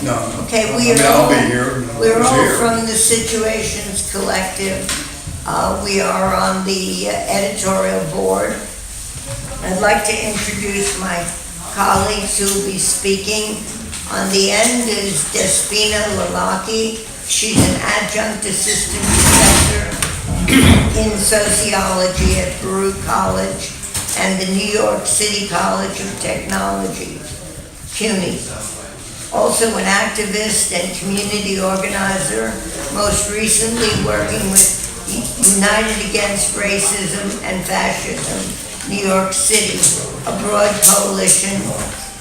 No. Okay, I'll be here. We're Who's all here? from the Situations Collective. We are on the editorial board. I'd like to introduce my colleagues who will be speaking. On the end is Despina Lalaki. She's an adjunct assistant professor in sociology at Baruch College and the New York City College of Technology, CUNY. Also an activist and community organizer, most recently working with United Against Racism and Fascism, New York City, a broad coalition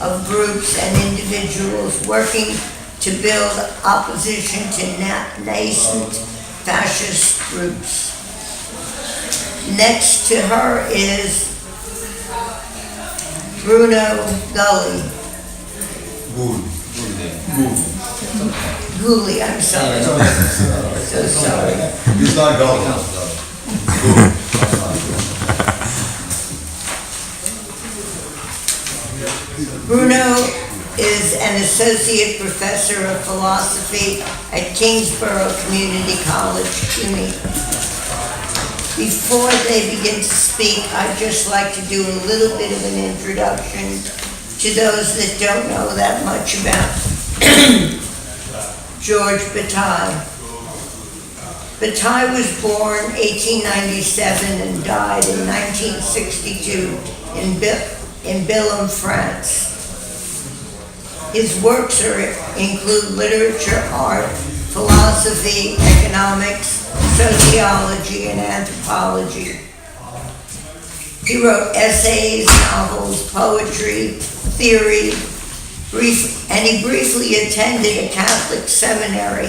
of groups and individuals working to build opposition to nascent fascist groups. Next to her is Bruno Gully. Gully, I'm sorry. So sorry. He's not going. Bruno is an associate professor of philosophy at Kingsborough Community College, CUNY. Before they begin to speak, I'd just like to do a little bit of an introduction to those that don't know that much about George Bataille. Bataille was born 1897 and died in 1962 in Belgium, France. His works include literature, art, philosophy, economics, sociology, and anthropology. He wrote essays, novels, poetry, theory, and he briefly attended a Catholic seminary.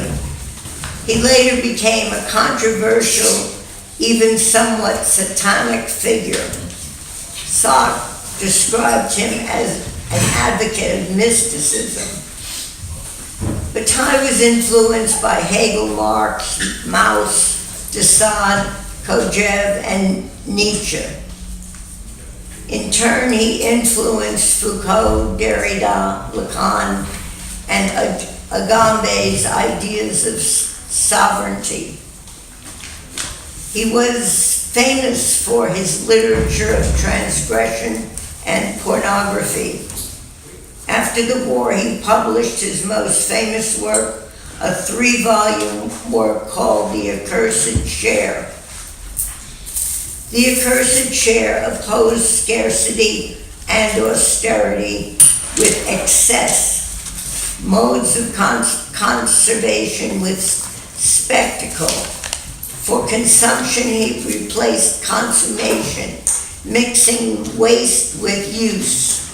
He later became a controversial, even somewhat satanic figure. Sartre described him as an advocate of mysticism. Bataille was influenced by Hegel, Marx, Mauss, de Sade, Kojève, and Nietzsche. In turn, he influenced Foucault, Derrida, Lacan, and Agamben's ideas of sovereignty. He was famous for his literature of transgression and pornography. After the war, he published his most famous work, a 3-volume work called The Accursed Share. The Accursed Share opposed scarcity and austerity with excess, modes of conservation with spectacle. For consumption, he replaced consummation, mixing waste with use.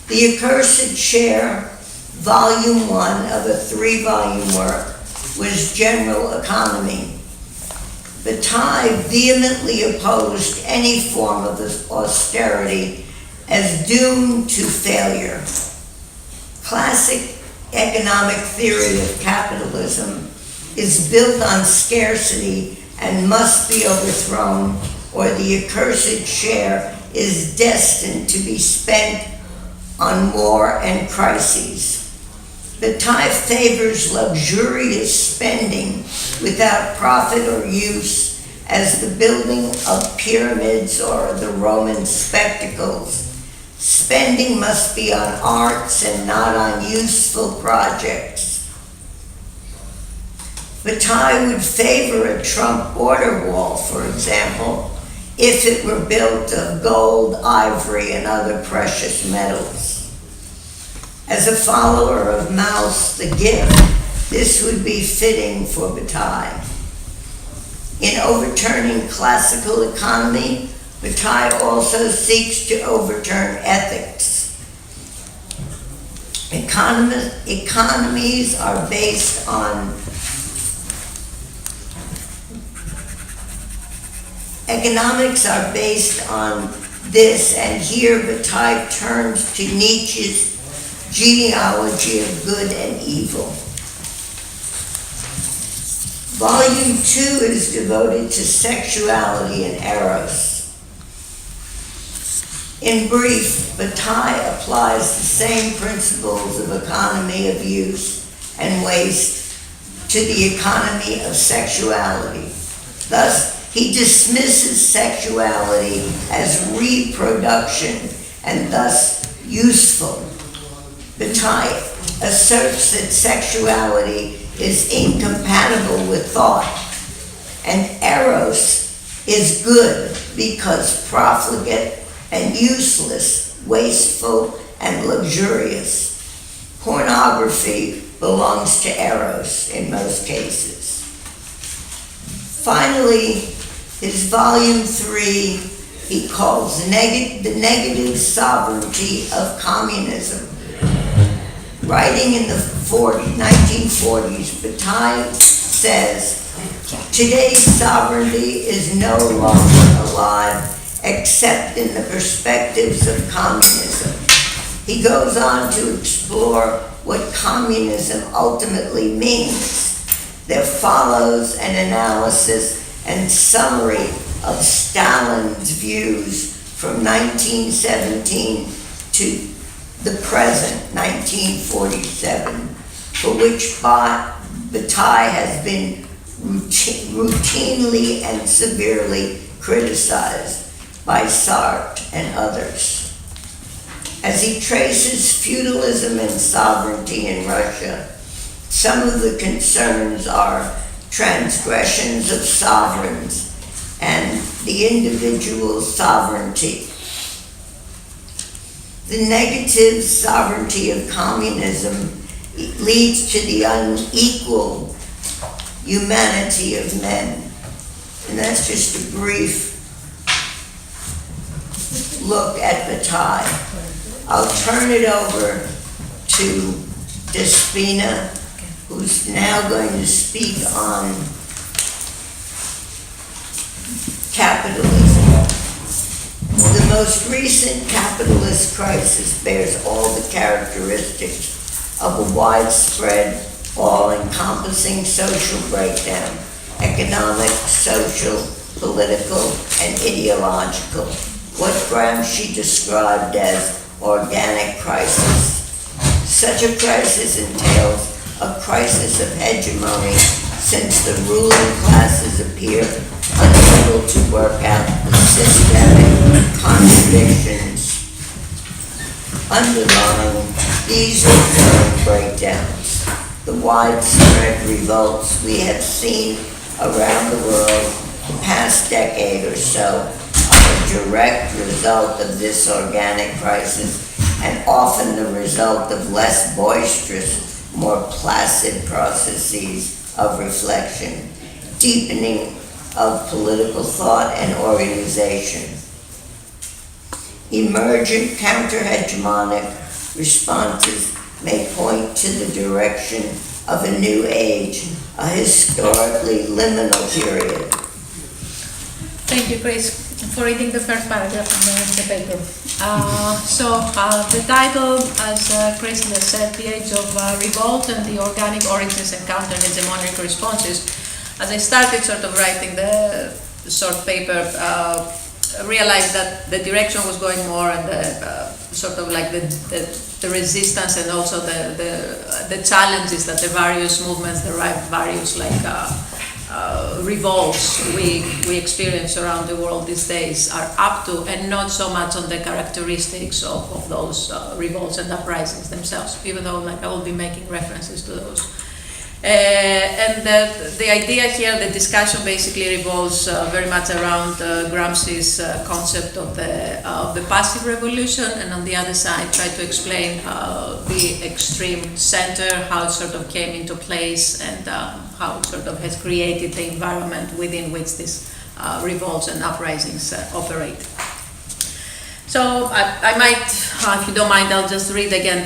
The Accursed Share, Volume 1 of a 3-volume work, was general economy. Bataille vehemently opposed any form of austerity as doomed to failure. Classic economic theory of capitalism is built on scarcity and must be overthrown, or the accursed share is destined to be spent on war and crises. Bataille favors luxurious spending without profit or use, as the building of pyramids or the Roman spectacles. Spending must be on arts and not on useful projects. Bataille would favor a Trump border wall, for example, if it were built of gold, ivory, and other precious metals. As a follower of Mauss the Gift, this would be fitting for Bataille. In overturning classical economy, Bataille also seeks to overturn ethics. Economies are based on economics are based on this, and here Bataille turns to Nietzsche's genealogy of good and evil. Volume 2 is devoted to sexuality and eros. In brief, Bataille applies the same principles of economy of use and waste to the economy of sexuality. Thus, he dismisses sexuality as reproduction and thus useful. Bataille asserts that sexuality is incompatible with thought, and eros is good because profligate and useless, wasteful and luxurious. Pornography belongs to eros in most cases. Finally, his volume 3 he calls the negative sovereignty of communism. Writing in the 1940s, Bataille says, today's sovereignty is no longer alive except in the perspectives of communism. He goes on to explore what communism ultimately means. There follows an analysis and summary of Stalin's views from 1917 to the present, 1947, for which Bataille has been routinely and severely criticized by Sartre and others. As he traces feudalism and sovereignty in Russia, some of the concerns are transgressions of sovereigns and the individual's sovereignty. The negative sovereignty of communism leads to the unequal humanity of men. And that's just a brief look at Bataille. I'll turn it over to Despina, who's now going to speak on capitalism. The most recent capitalist crisis bears all the characteristics of a widespread, all-encompassing social breakdown, economic, social, political, and ideological, what Gramsci described as organic crisis. Such a crisis entails a crisis of hegemony, since the ruling classes appear unable to work out the systemic contradictions underlying these recurring breakdowns. The widespread revolts we have seen around the world the past decade or so are a direct result of this organic crisis, and often the result of less boisterous, more placid processes of reflection, deepening of political thought and organization. Emergent counter-hegemonic responses may point to the direction of a new age, a historically liminal period. Thank you, Chris, for reading the first paragraph in the paper. The title, as Chris has said, The Age of Revolt and the Organic Origins and Counter-Hegemonic Responses. As I started sort of writing the short paper, realized that the direction was going more and the resistance and also the challenges that the various movements, the various revolts we experience around the world these days are up to, and not so much on the characteristics of those revolts and uprisings themselves, even though I will be making references to those. And the idea here, the discussion basically revolves very much around Gramsci's concept of the passive revolution, and on the other side try to explain the extreme center, how it sort of came into place, and how it sort of has created the environment within which these revolts and uprisings operate. So I might, if you don't mind, I'll just read again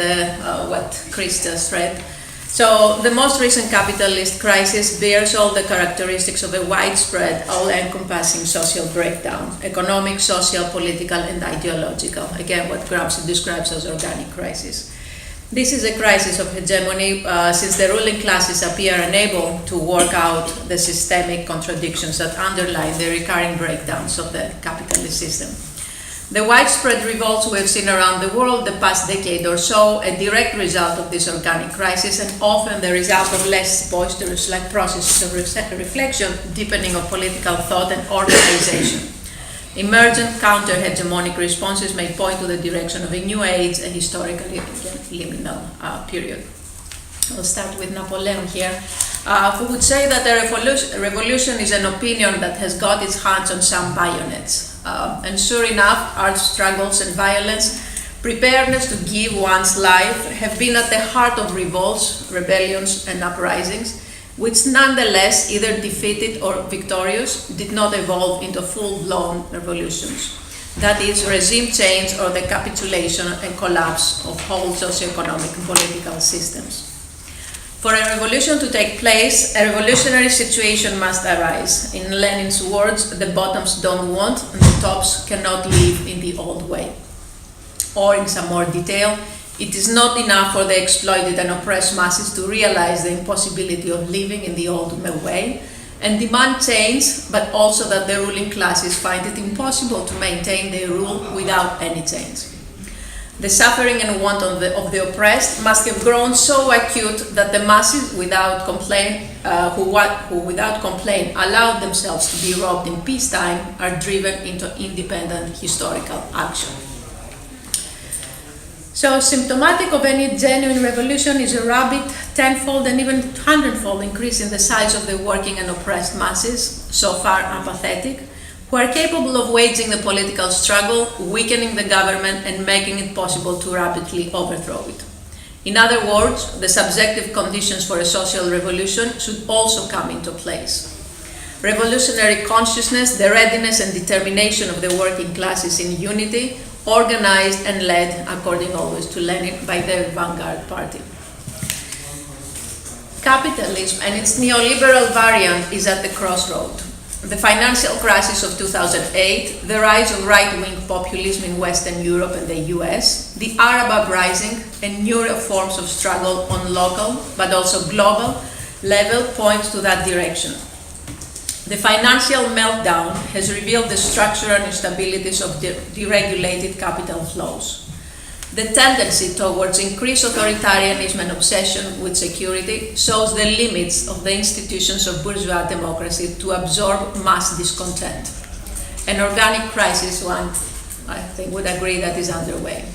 what Chris just read. So the most recent capitalist crisis bears all the characteristics of a widespread, all-encompassing social breakdown, economic, social, political, and ideological. Again, what Gramsci describes as organic crisis. This is a crisis of hegemony since the ruling classes appear unable to work out the systemic contradictions that underlie the recurring breakdowns of the capitalist system. The widespread revolts we have seen around the world the past decade or so, a direct result of this organic crisis, and often the result of less boisterous like processes of reflection, deepening of political thought and organization. Emergent counter-hegemonic responses may point to the direction of a new age, a historically liminal period. I'll start with Napoleon here, who would say that a revolution is an opinion that has got its hands on some bayonets. And sure enough, art struggles and violence, preparedness to give one's life, have been at the heart of revolts, rebellions, and uprisings, which nonetheless, either defeated or victorious, did not evolve into full-blown revolutions. That is, regime change or the capitulation and collapse of whole socioeconomic and political systems. For a revolution to take place, a revolutionary situation must arise. In Lenin's words, the bottoms don't want and the tops cannot live in the old way. Or in some more detail, it is not enough for the exploited and oppressed masses to realize the impossibility of living in the old way and demand change, but also that the ruling classes find it impossible to maintain their rule without any change. The suffering and want of the oppressed must have grown so acute that the masses, without complaint, who without complaint allowed themselves to be robbed in peacetime, are driven into independent historical action. So, symptomatic of any genuine revolution is a rapid, tenfold and even hundredfold increase in the size of the working and oppressed masses, so far apathetic, who are capable of waging the political struggle, weakening the government, and making it possible to rapidly overthrow it. In other words, the subjective conditions for a social revolution should also come into place. Revolutionary consciousness, the readiness and determination of the working classes in unity, organized and led, according always to Lenin, by the vanguard party. Capitalism and its neoliberal variant is at the crossroad. The financial crisis of 2008, the rise of right-wing populism in Western Europe and the US, the Arab uprising, and newer forms of struggle on local, but also global, level point to that direction. The financial meltdown has revealed the structural instabilities of deregulated capital flows. The tendency towards increased authoritarianism and obsession with security shows the limits of the institutions of bourgeois democracy to absorb mass discontent. An organic crisis, one, I think, would agree that is underway.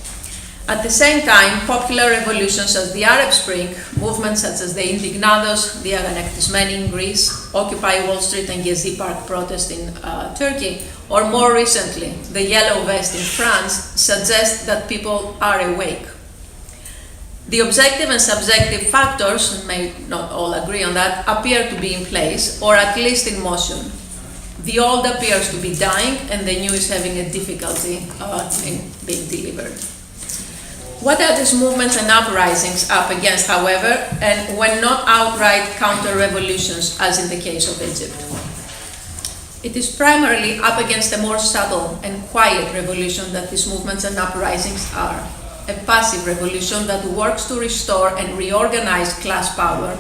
At the same time, popular revolutions as the Arab Spring, movements such as the Indignados, the Aganektismeni in Greece, Occupy Wall Street and Gezi Park protest in Turkey, or more recently, the Yellow Vest in France, suggest that people are awake. The objective and subjective factors, and may not all agree on that, appear to be in place, or at least in motion. The old appears to be dying, and the new is having a difficulty in being delivered. What are these movements and uprisings up against, however, and when not outright counter-revolutions, as in the case of Egypt? It is primarily up against a more subtle and quiet revolution that these movements and uprisings are. A passive revolution that works to restore and reorganize class power,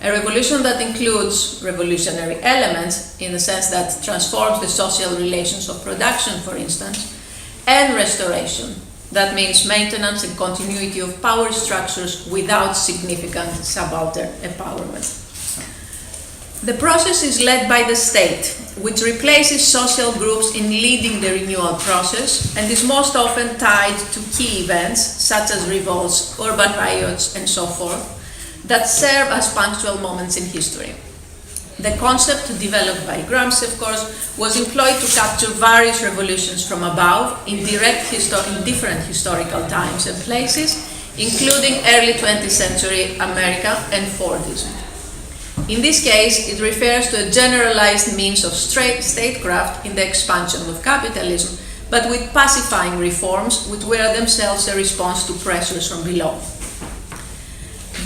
a revolution that includes revolutionary elements, in the sense that transforms the social relations of production, for instance, and restoration. That means maintenance and continuity of power structures without significant subaltern empowerment. The process is led by the state, which replaces social groups in leading the renewal process and is most often tied to key events such as revolts, urban riots, and so forth, that serve as punctual moments in history. The concept, developed by Gramsci, of course, was employed to capture various revolutions from above in different historical times and places, including early 20th century America and Fordism. In this case, it refers to a generalized means of statecraft in the expansion of capitalism, but with pacifying reforms which were themselves a response to pressures from below.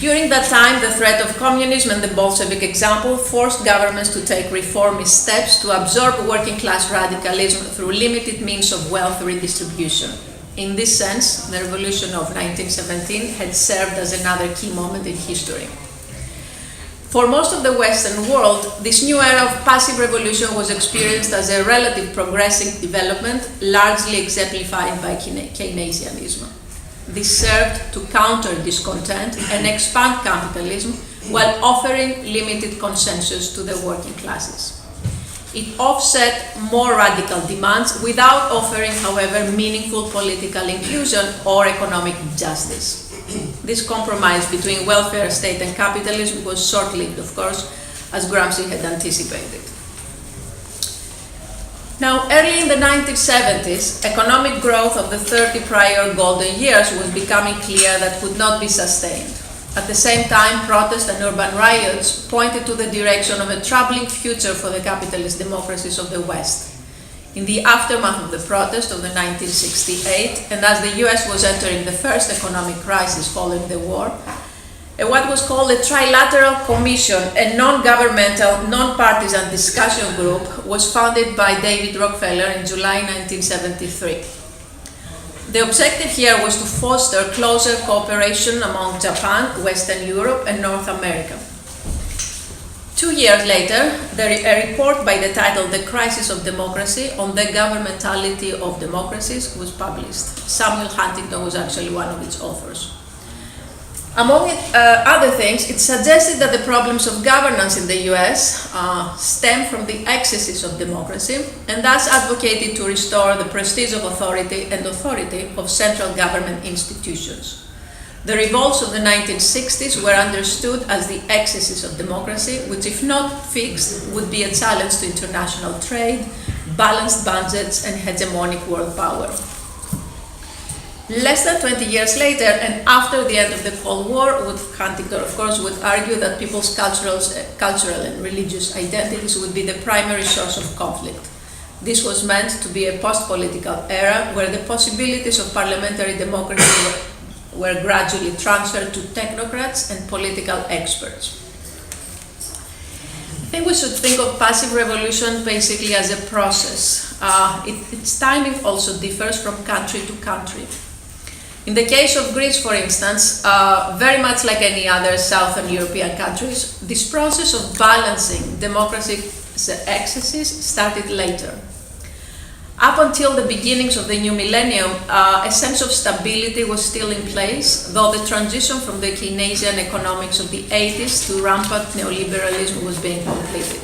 During that time, the threat of communism and the Bolshevik example forced governments to take reformist steps to absorb working-class radicalism through limited means of wealth redistribution. In this sense, the revolution of 1917 had served as another key moment in history. For most of the Western world, this new era of passive revolution was experienced as a relative progressive development, largely exemplified by Keynesianism. This served to counter discontent and expand capitalism while offering limited consensus to the working classes. It offset more radical demands without offering, however, meaningful political inclusion or economic justice. This compromise between welfare state and capitalism was short-lived, of course, as Gramsci had anticipated. Now, early in the 1970s, economic growth of the 30 prior golden years was becoming clear that could not be sustained. At the same time, protests and urban riots pointed to the direction of a troubling future for the capitalist democracies of the West. In the aftermath of the protest of the 1968, and as the US was entering the first economic crisis following the war, what was called the Trilateral Commission, a non-governmental, non-partisan discussion group, was founded by David Rockefeller in July 1973. The objective here was to foster closer cooperation among Japan, Western Europe, and North America. 2 years later, a report by the title The Crisis of Democracy on the Governmentality of Democracies was published. Samuel Huntington was actually one of its authors. Among other things, it suggested that the problems of governance in the US stem from the excesses of democracy, and thus advocated to restore the prestige of authority and authority of central government institutions. The revolts of the 1960s were understood as the excesses of democracy, which, if not fixed, would be a challenge to international trade, balanced budgets, and hegemonic world power. Less than 20 years later, and after the end of the Cold War, Huntington, of course, would argue that people's cultural and religious identities would be the primary source of conflict. This was meant to be a post-political era where the possibilities of parliamentary democracy were gradually transferred to technocrats and political experts. I think we should think of passive revolution basically as a process. Its timing also differs from country to country. In the case of Greece, for instance, very much like any other Southern European countries, this process of balancing democracy's excesses started later. Up until the beginnings of the new millennium, a sense of stability was still in place, though the transition from the Keynesian economics of the 80s to rampant neoliberalism was being completed.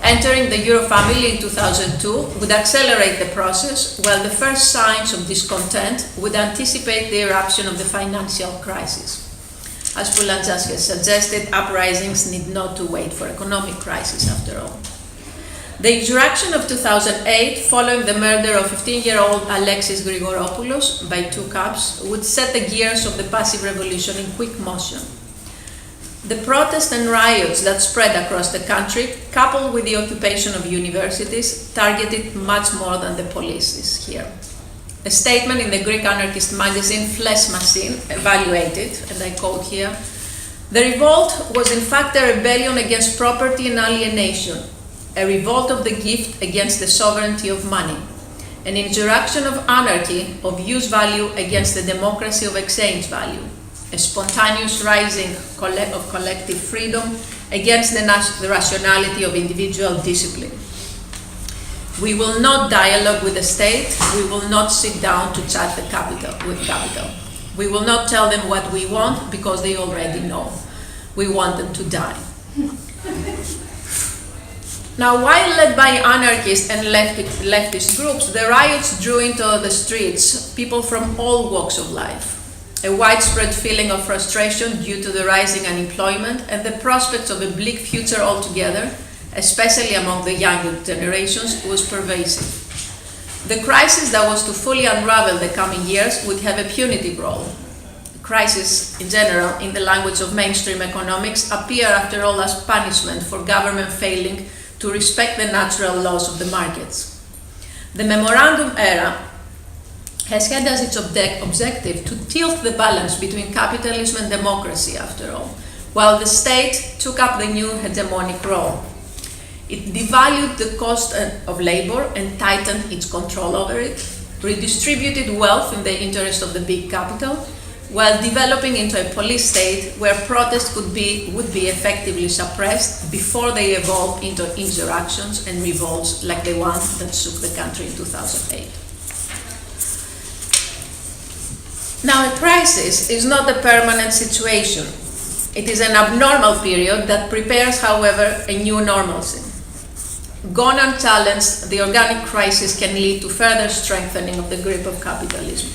Entering the Euro family in 2002 would accelerate the process, while the first signs of discontent would anticipate the eruption of the financial crisis. As Poulantzas has suggested, uprisings need not to wait for economic crisis after all. The insurrection of 2008, following the murder of 15-year-old Alexis Grigoropoulos by two cops, would set the gears of the passive revolution in quick motion. The protests and riots that spread across the country, coupled with the occupation of universities, targeted much more than the police here. A statement in the Greek anarchist magazine Flesh Machine evaluated, and I quote here, "The revolt was in fact a rebellion against property and alienation, a revolt of the gift against the sovereignty of money, an insurrection of anarchy of use value against the democracy of exchange value, a spontaneous rising of collective freedom against the rationality of individual discipline. We will not dialogue with the state, we will not sit down to chat with capital. We will not tell them what we want because they already know. We want them to die." Now, while led by anarchist and leftist groups, the riots drew into the streets people from all walks of life. A widespread feeling of frustration due to the rising unemployment and the prospects of a bleak future altogether, especially among the younger generations, was pervasive. The crisis that was to fully unravel the coming years would have a punitive role. Crises, in general, in the language of mainstream economics, appear after all as punishment for government failing to respect the natural laws of the markets. The memorandum era has had as its objective to tilt the balance between capitalism and democracy, after all, while the state took up the new hegemonic role. It devalued the cost of labor and tightened its control over it, redistributed wealth in the interest of the big capital, while developing into a police state where protests would be effectively suppressed before they evolve into insurrections and revolts like the one that shook the country in 2008. Now, a crisis is not a permanent situation. It is an abnormal period that prepares, however, a new normalcy. Gone unchallenged, the organic crisis can lead to further strengthening of the grip of capitalism.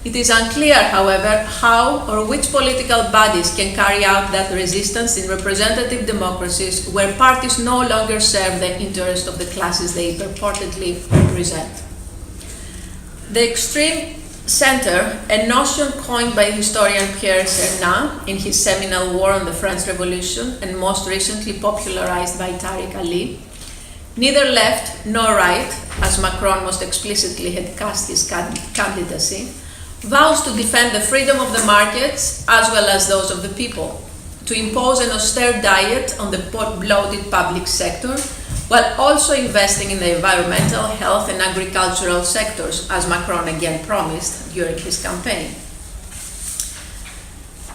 It is unclear, however, how or which political bodies can carry out that resistance in representative democracies where parties no longer serve the interest of the classes they purportedly represent. The extreme center, a notion coined by historian Pierre Serna in his seminal War on the French Revolution and most recently popularized by Tariq Ali, neither left nor right, as Macron most explicitly had cast his candidacy, vows to defend the freedom of the markets as well as those of the people, to impose an austere diet on the bloated public sector, while also investing in the environmental, health and agricultural sectors, as Macron again promised during his campaign.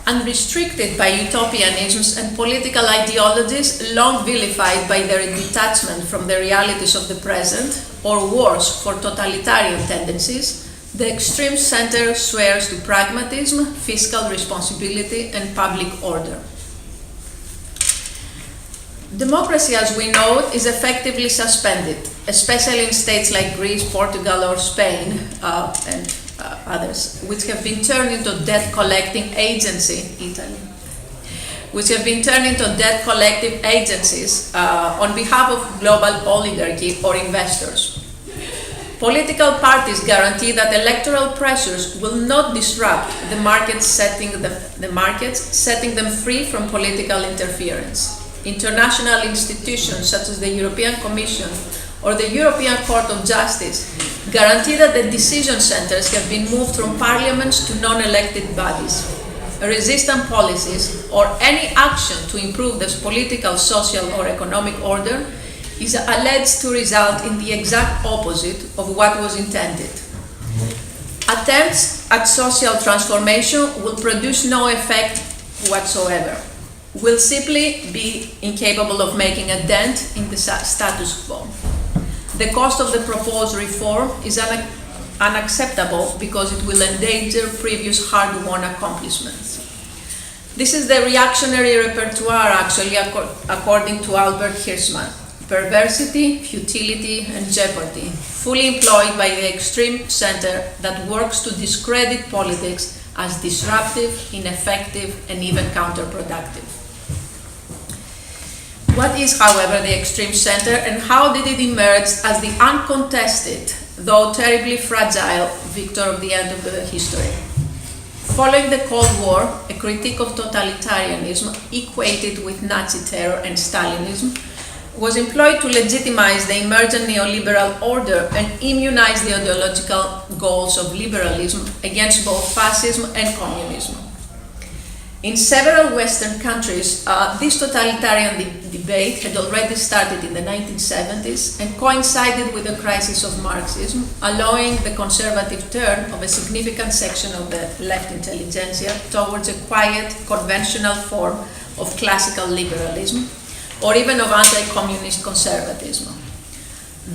Unrestricted by utopianisms and political ideologies long vilified by their detachment from the realities of the present, or worse, for totalitarian tendencies, the extreme center swears to pragmatism, fiscal responsibility, and public order. Democracy, as we know it, is effectively suspended, especially in states like Greece, Portugal, or Spain, and others, which have been turned into debt-collecting agency, Italy, which have been turned into debt-collective agencies on behalf of global oligarchy or investors. Political parties guarantee that electoral pressures will not disrupt the markets, setting them free from political interference. International institutions such as the European Commission or the European Court of Justice guarantee that the decision centers have been moved from parliaments to non-elected bodies. Resistant policies or any action to improve the political, social or economic order is alleged to result in the exact opposite of what was intended. Attempts at social transformation will produce no effect whatsoever, will simply be incapable of making a dent in the status quo. The cost of the proposed reform is unacceptable because it will endanger previous hard-won accomplishments. This is the reactionary repertoire, actually, according to Albert Hirschman. Perversity, futility, and jeopardy, fully employed by the extreme center that works to discredit politics as disruptive, ineffective, and even counterproductive. What is, however, the extreme center, and how did it emerge as the uncontested, though terribly fragile, victor of the end of the history? Following the Cold War, a critique of totalitarianism equated with Nazi terror and Stalinism was employed to legitimize the emergent neoliberal order and immunize the ideological goals of liberalism against both fascism and communism. In several Western countries, this totalitarian debate had already started in the 1970s and coincided with the crisis of Marxism, allowing the conservative turn of a significant section of the left intelligentsia towards a quiet, conventional form of classical liberalism, or even of anti-communist conservatism.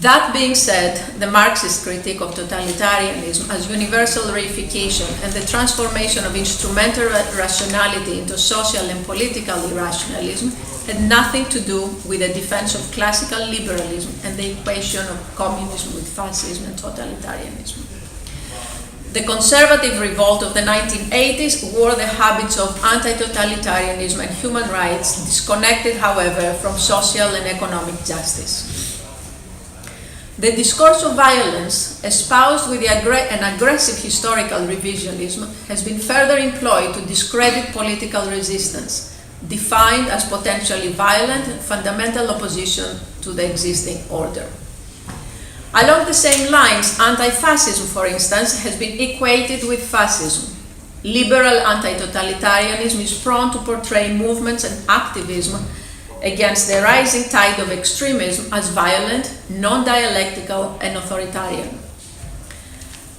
That being said, the Marxist critique of totalitarianism as universal reification and the transformation of instrumental rationality into social and political irrationalism had nothing to do with the defense of classical liberalism and the equation of communism with fascism and totalitarianism. The Conservative Revolt of the 1980s wore the habits of anti-totalitarianism and human rights, disconnected, however, from social and economic justice. The discourse of violence, espoused with an aggressive historical revisionism, has been further employed to discredit political resistance, defined as potentially violent and fundamental opposition to the existing order. Along the same lines, anti-fascism, for instance, has been equated with fascism. Liberal anti-totalitarianism is prone to portray movements and activism against the rising tide of extremism as violent, non-dialectical, and authoritarian.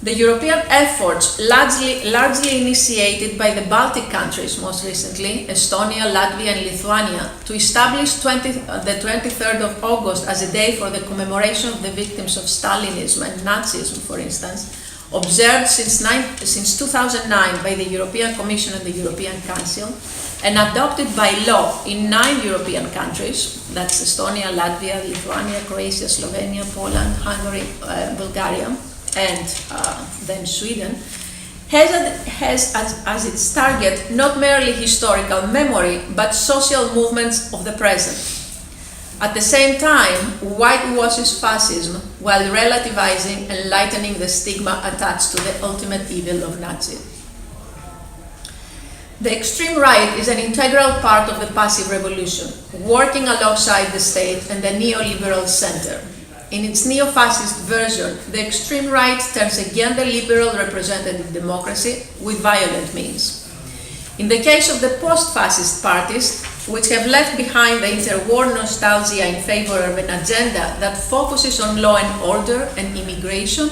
The European efforts, largely initiated by the Baltic countries most recently, Estonia, Latvia and Lithuania, to establish the 23rd of August as a day for the commemoration of the victims of Stalinism and Nazism, for instance, observed since 2009 by the European Commission and the European Council, and adopted by law in 9 European countries, that's Estonia, Latvia, Lithuania, Croatia, Slovenia, Poland, Hungary, Bulgaria, and then Sweden, has as its target not merely historical memory, but social movements of the present. At the same time, whitewashes fascism while relativizing and lightening the stigma attached to the ultimate evil of Nazism. The extreme right is an integral part of the passive revolution, working alongside the state and the neoliberal center. In its neo-fascist version, the extreme right turns against the liberal representative democracy with violent means. In the case of the post-fascist parties, which have left behind the interwar nostalgia in favor of an agenda that focuses on law and order and immigration,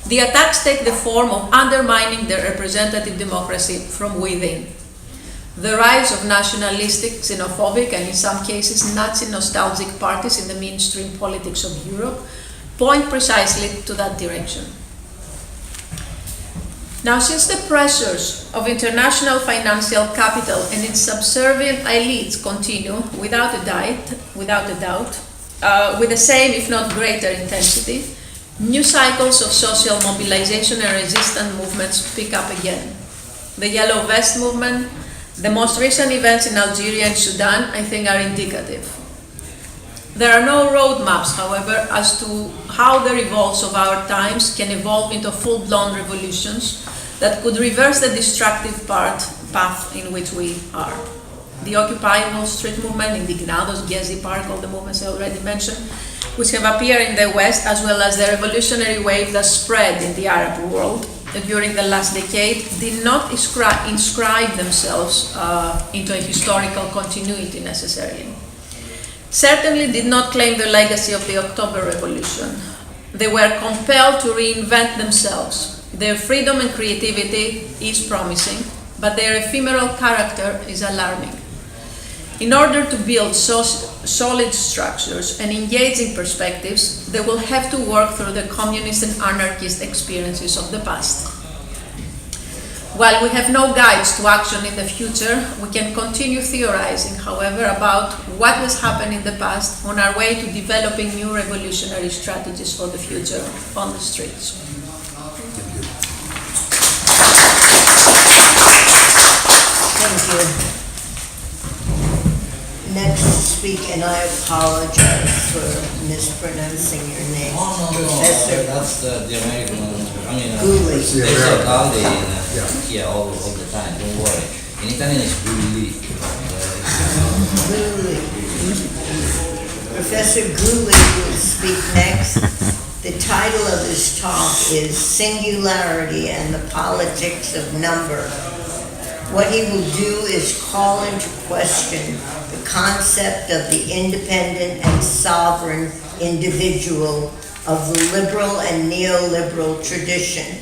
the attacks take the form of undermining their representative democracy from within. The rise of nationalistic, xenophobic, and in some cases Nazi-nostalgic parties in the mainstream politics of Europe point precisely to that direction. Now, since the pressures of international financial capital and its subservient elites continue without a doubt, with the same if not greater intensity, new cycles of social mobilization and resistance movements pick up again. The Yellow Vest movement, the most recent events in Algeria and Sudan, I think, are indicative. There are no roadmaps, however, as to how the revolts of our times can evolve into full-blown revolutions that could reverse the destructive path in which we are. The Occupy Wall Street movement, Indignados, Gezi Park, all the movements I already mentioned, which have appeared in the West, as well as the revolutionary wave that spread in the Arab world during the last decade, did not inscribe themselves into a historical continuity necessarily. Certainly did not claim the legacy of the October Revolution. They were compelled to reinvent themselves. Their freedom and creativity is promising, but their ephemeral character is alarming. In order to build solid structures and engaging perspectives, they will have to work through the communist and anarchist experiences of the past. While we have no guides to action in the future, we can continue theorizing, however, about what has happened in the past on our way to developing new revolutionary strategies for the future on the streets. Thank you. Next to speak, and I apologize for mispronouncing your name. No, Professor that's the American one. I mean, Gulli. It's the they say American. Galli here all the time, don't worry. In Italian it's Gulli. Gulli. Professor Gulli will speak next. The title of his talk is Singularity and the Politics of Number. What he will do is call into question the concept of the independent and sovereign individual of the liberal and neoliberal tradition.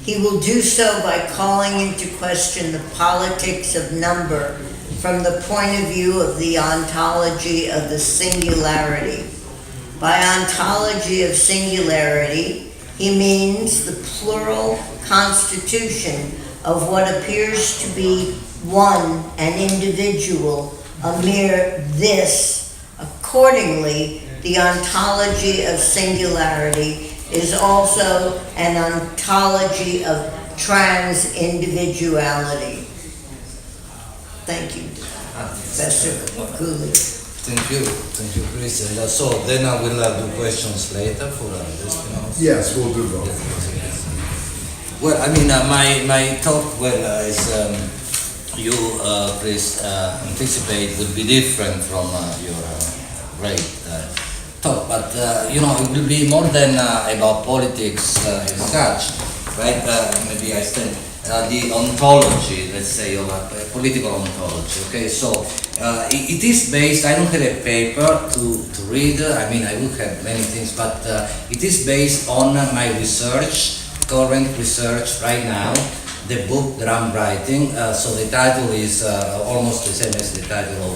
He will do so by calling into question the politics of number from the point of view of the ontology of the singularity. By ontology of singularity, he means the plural constitution of what appears to be one, an individual, a mere this. Accordingly, the ontology of singularity is also an ontology of trans-individuality. Thank you, Professor Gulli. Thank you, Chris. And so then I will do questions later for listeners. Yes, we'll do both. Well, I mean, my talk, is you, Chris, anticipate would be different from your great talk, but it will be more than about politics as such, right? Maybe I said the ontology, let's say, of a political ontology. Okay, so it is based. I don't have a paper to read. I mean, I will have many things, but it is based on my research current research right now, the book that I'm writing. So the title is almost the same as the title of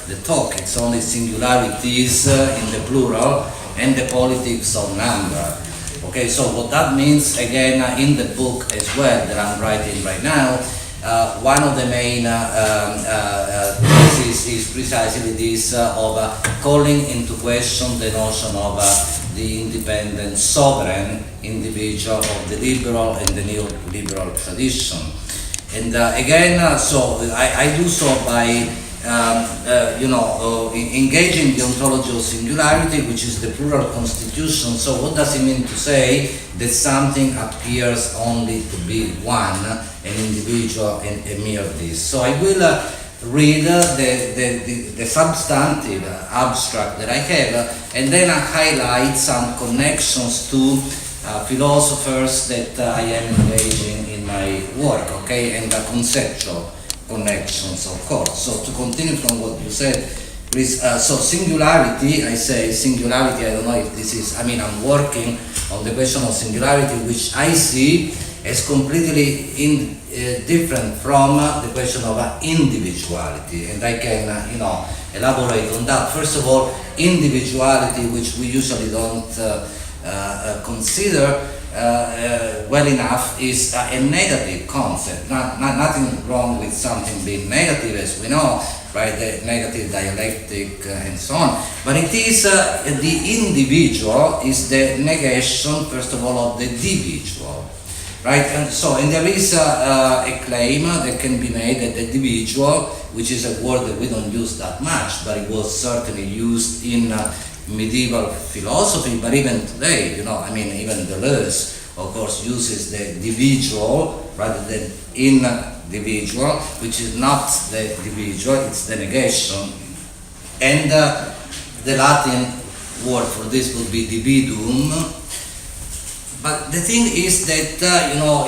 the talk. It's only singularities in the plural and the politics of number. Okay, so what that means, again, in the book as well that I'm writing right now, one of the main theses is precisely this of calling into question the notion of the independent sovereign individual of the liberal and the neoliberal tradition. And again, so I do so by engaging the ontology of singularity, which is the plural constitution. So what does it mean to say that something appears only to be one, an individual, and a mere this? So I will read the substantive abstract that I have, and then I highlight some connections to philosophers that I am engaging in my work, okay, and the conceptual connections, of course. So to continue from what you said, please, so singularity, I say singularity, I don't know if this is, I'm working on the question of singularity, which I see as completely different from the question of individuality, and I can, elaborate on that. First of all, individuality, which we usually don't consider well enough, is a negative concept. Nothing wrong with something being negative, as we know, right? The negative dialectic and so on. But it is the individual is the negation, first of all, of the individual, right? And so, and there is a claim that can be made that the individual, which is a word that we don't use that much, but it was certainly used in medieval philosophy, but even today, even Deleuze, of course, uses the individual rather than individual, which is not the individual, it's the negation. And the Latin word for this would be dividuum. But the thing is that,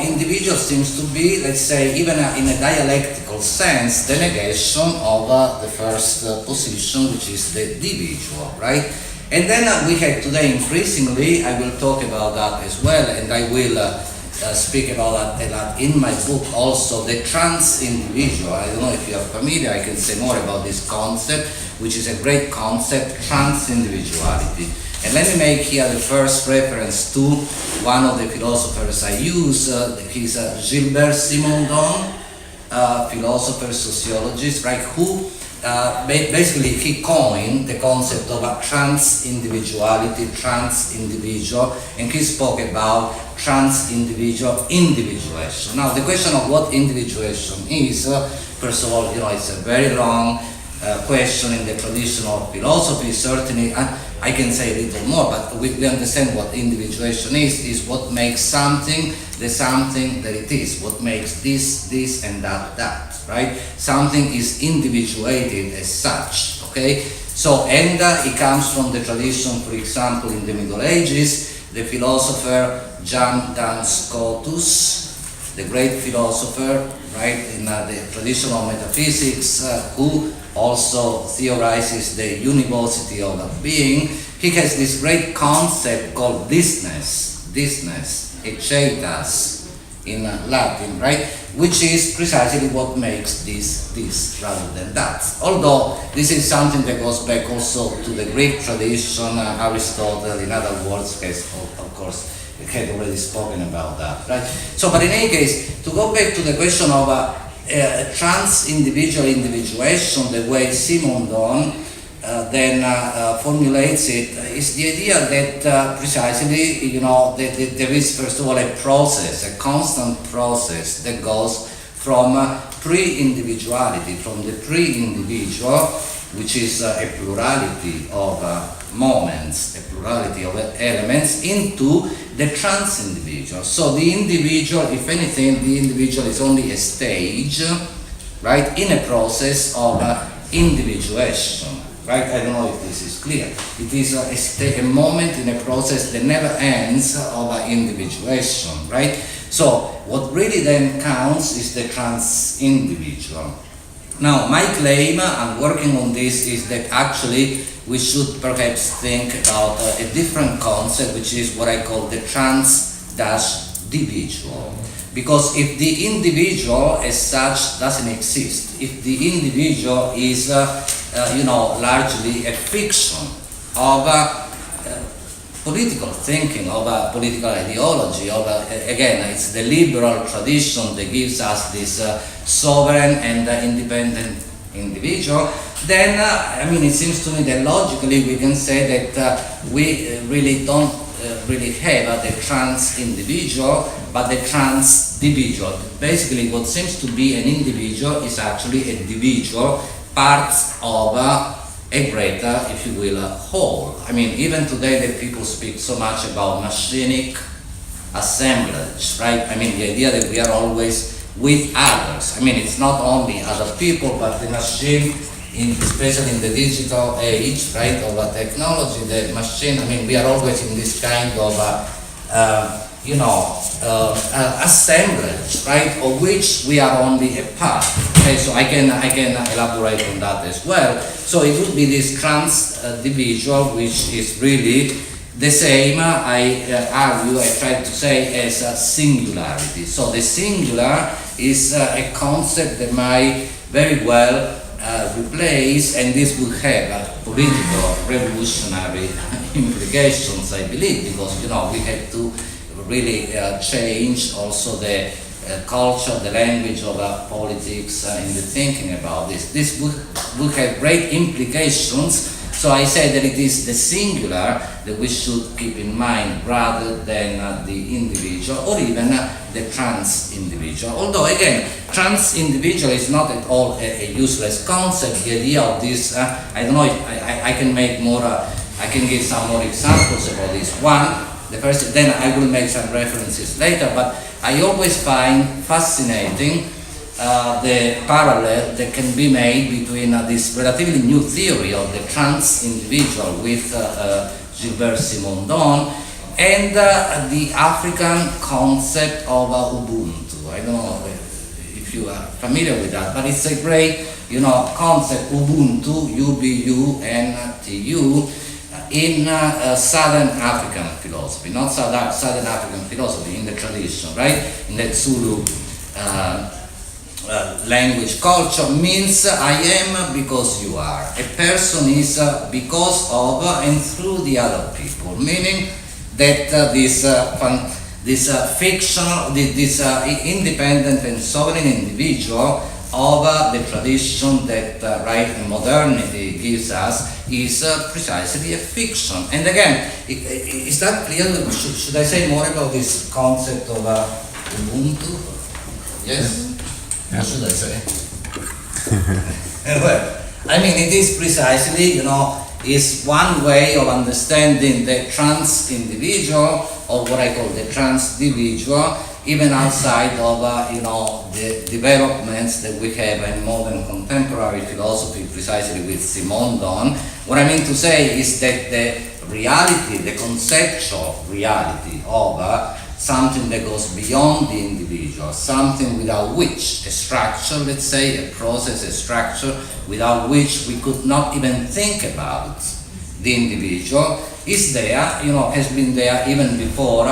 individual seems to be, let's say, even in a dialectical sense, the negation of the first position, which is the individual, right? And then we have today, increasingly, I will talk about that as well, and I will speak about that a lot in my book also, the trans-individual. I don't know if you are familiar, I can say more about this concept, which is a great concept, trans-individuality. And let me make here the first reference to one of the philosophers I use. He's Gilbert Simondon, philosopher, sociologist, right? Who basically he coined the concept of a trans-individuality, trans-individual, and he spoke about trans-individual individuation. Now, the question of what individuation is, first of all, it's a very long question in the tradition of philosophy. Certainly, I can say a little more, but we understand what individuation is what makes something the something that it is, what makes this, and that, right? Something is individuated as such, okay? So, and it comes from the tradition, for example, in the Middle Ages, the philosopher Jan Duns Scotus, the great philosopher, right, in the tradition of metaphysics, who also theorizes the univocity of being. He has this great concept called thisness, echeitas in Latin, right, which is precisely what makes this rather than that. Although this is something that goes back also to the Greek tradition. Aristotle, in other words, has, of course, had already spoken about that, right? So, but in any case, to go back to the question of trans-individual individuation, the way Simondon then formulates it, is the idea that precisely, that there is, first of all, a process, a constant process that goes from pre-individuality, from the pre-individual, which is a plurality of moments, a plurality of elements, into the trans-individual. So the individual, if anything, the individual is only a stage, right, in a process of individuation, right? I don't know if this is clear. It is a moment in a process that never ends of individuation, right? So what really then counts is the trans-individual. Now, my claim, I'm working on this, is that actually we should perhaps think about a different concept, which is what I call the trans-dash trans-individual. Because if the individual as such doesn't exist, if the individual is, largely a fiction of political thinking, of a political ideology, again, it's the liberal tradition that gives us this sovereign and independent individual, then, it seems to me that logically we can say that we really don't really have the trans-individual, but the trans-individual. Basically, what seems to be an individual is actually a individual, part of a greater, if you will, whole. Even today that people speak so much about machinic assemblage, right? The idea that we are always with others. It's not only other people, but the machine, especially in the digital age, right, of technology, the machine, we are always in this kind of, assemblage, right, of which we are only a part. Okay, so I can elaborate on that as well. So it would be this trans-individual, which is really the same, I try to say, as a singularity. So the singular is a concept that might very well replace, and this will have political revolutionary implications, I believe, because we have to really change also the culture, the language of politics in the thinking about this. This would have great implications. So I say that it is the singular that we should keep in mind rather than the individual, or even the trans-individual. Although again, trans-individual is not at all a useless concept. The idea of this, I don't know if I can make more, I can give some more examples about this. One, the first, then I will make some references later, but I always find fascinating the parallel that can be made between this relatively new theory of the trans-individual with Gilbert Simondon and the African concept of Ubuntu. I don't know if you are familiar with that, but it's a great, concept, Ubuntu, U-B-U-N-T-U, in Southern African philosophy, not Southern African philosophy, in the tradition, right? In the Zulu language culture, means I am because you are. A person is because of and through the other people, meaning that this fictional, this independent and sovereign individual of the tradition that modernity gives us is precisely a fiction. And again, is that clear? Should I say more about this concept of Ubuntu? Yes? Yeah. What should I say? Well, it is precisely, is one way of understanding the trans-individual, or what I call the trans-individual, even outside of, the developments that we have in modern contemporary philosophy, precisely with Simondon. What I mean to say is that the reality, the conceptual reality of something that goes beyond the individual, something without which, a structure, let's say, a process, a structure, without which we could not even think about the individual, is there, has been there even before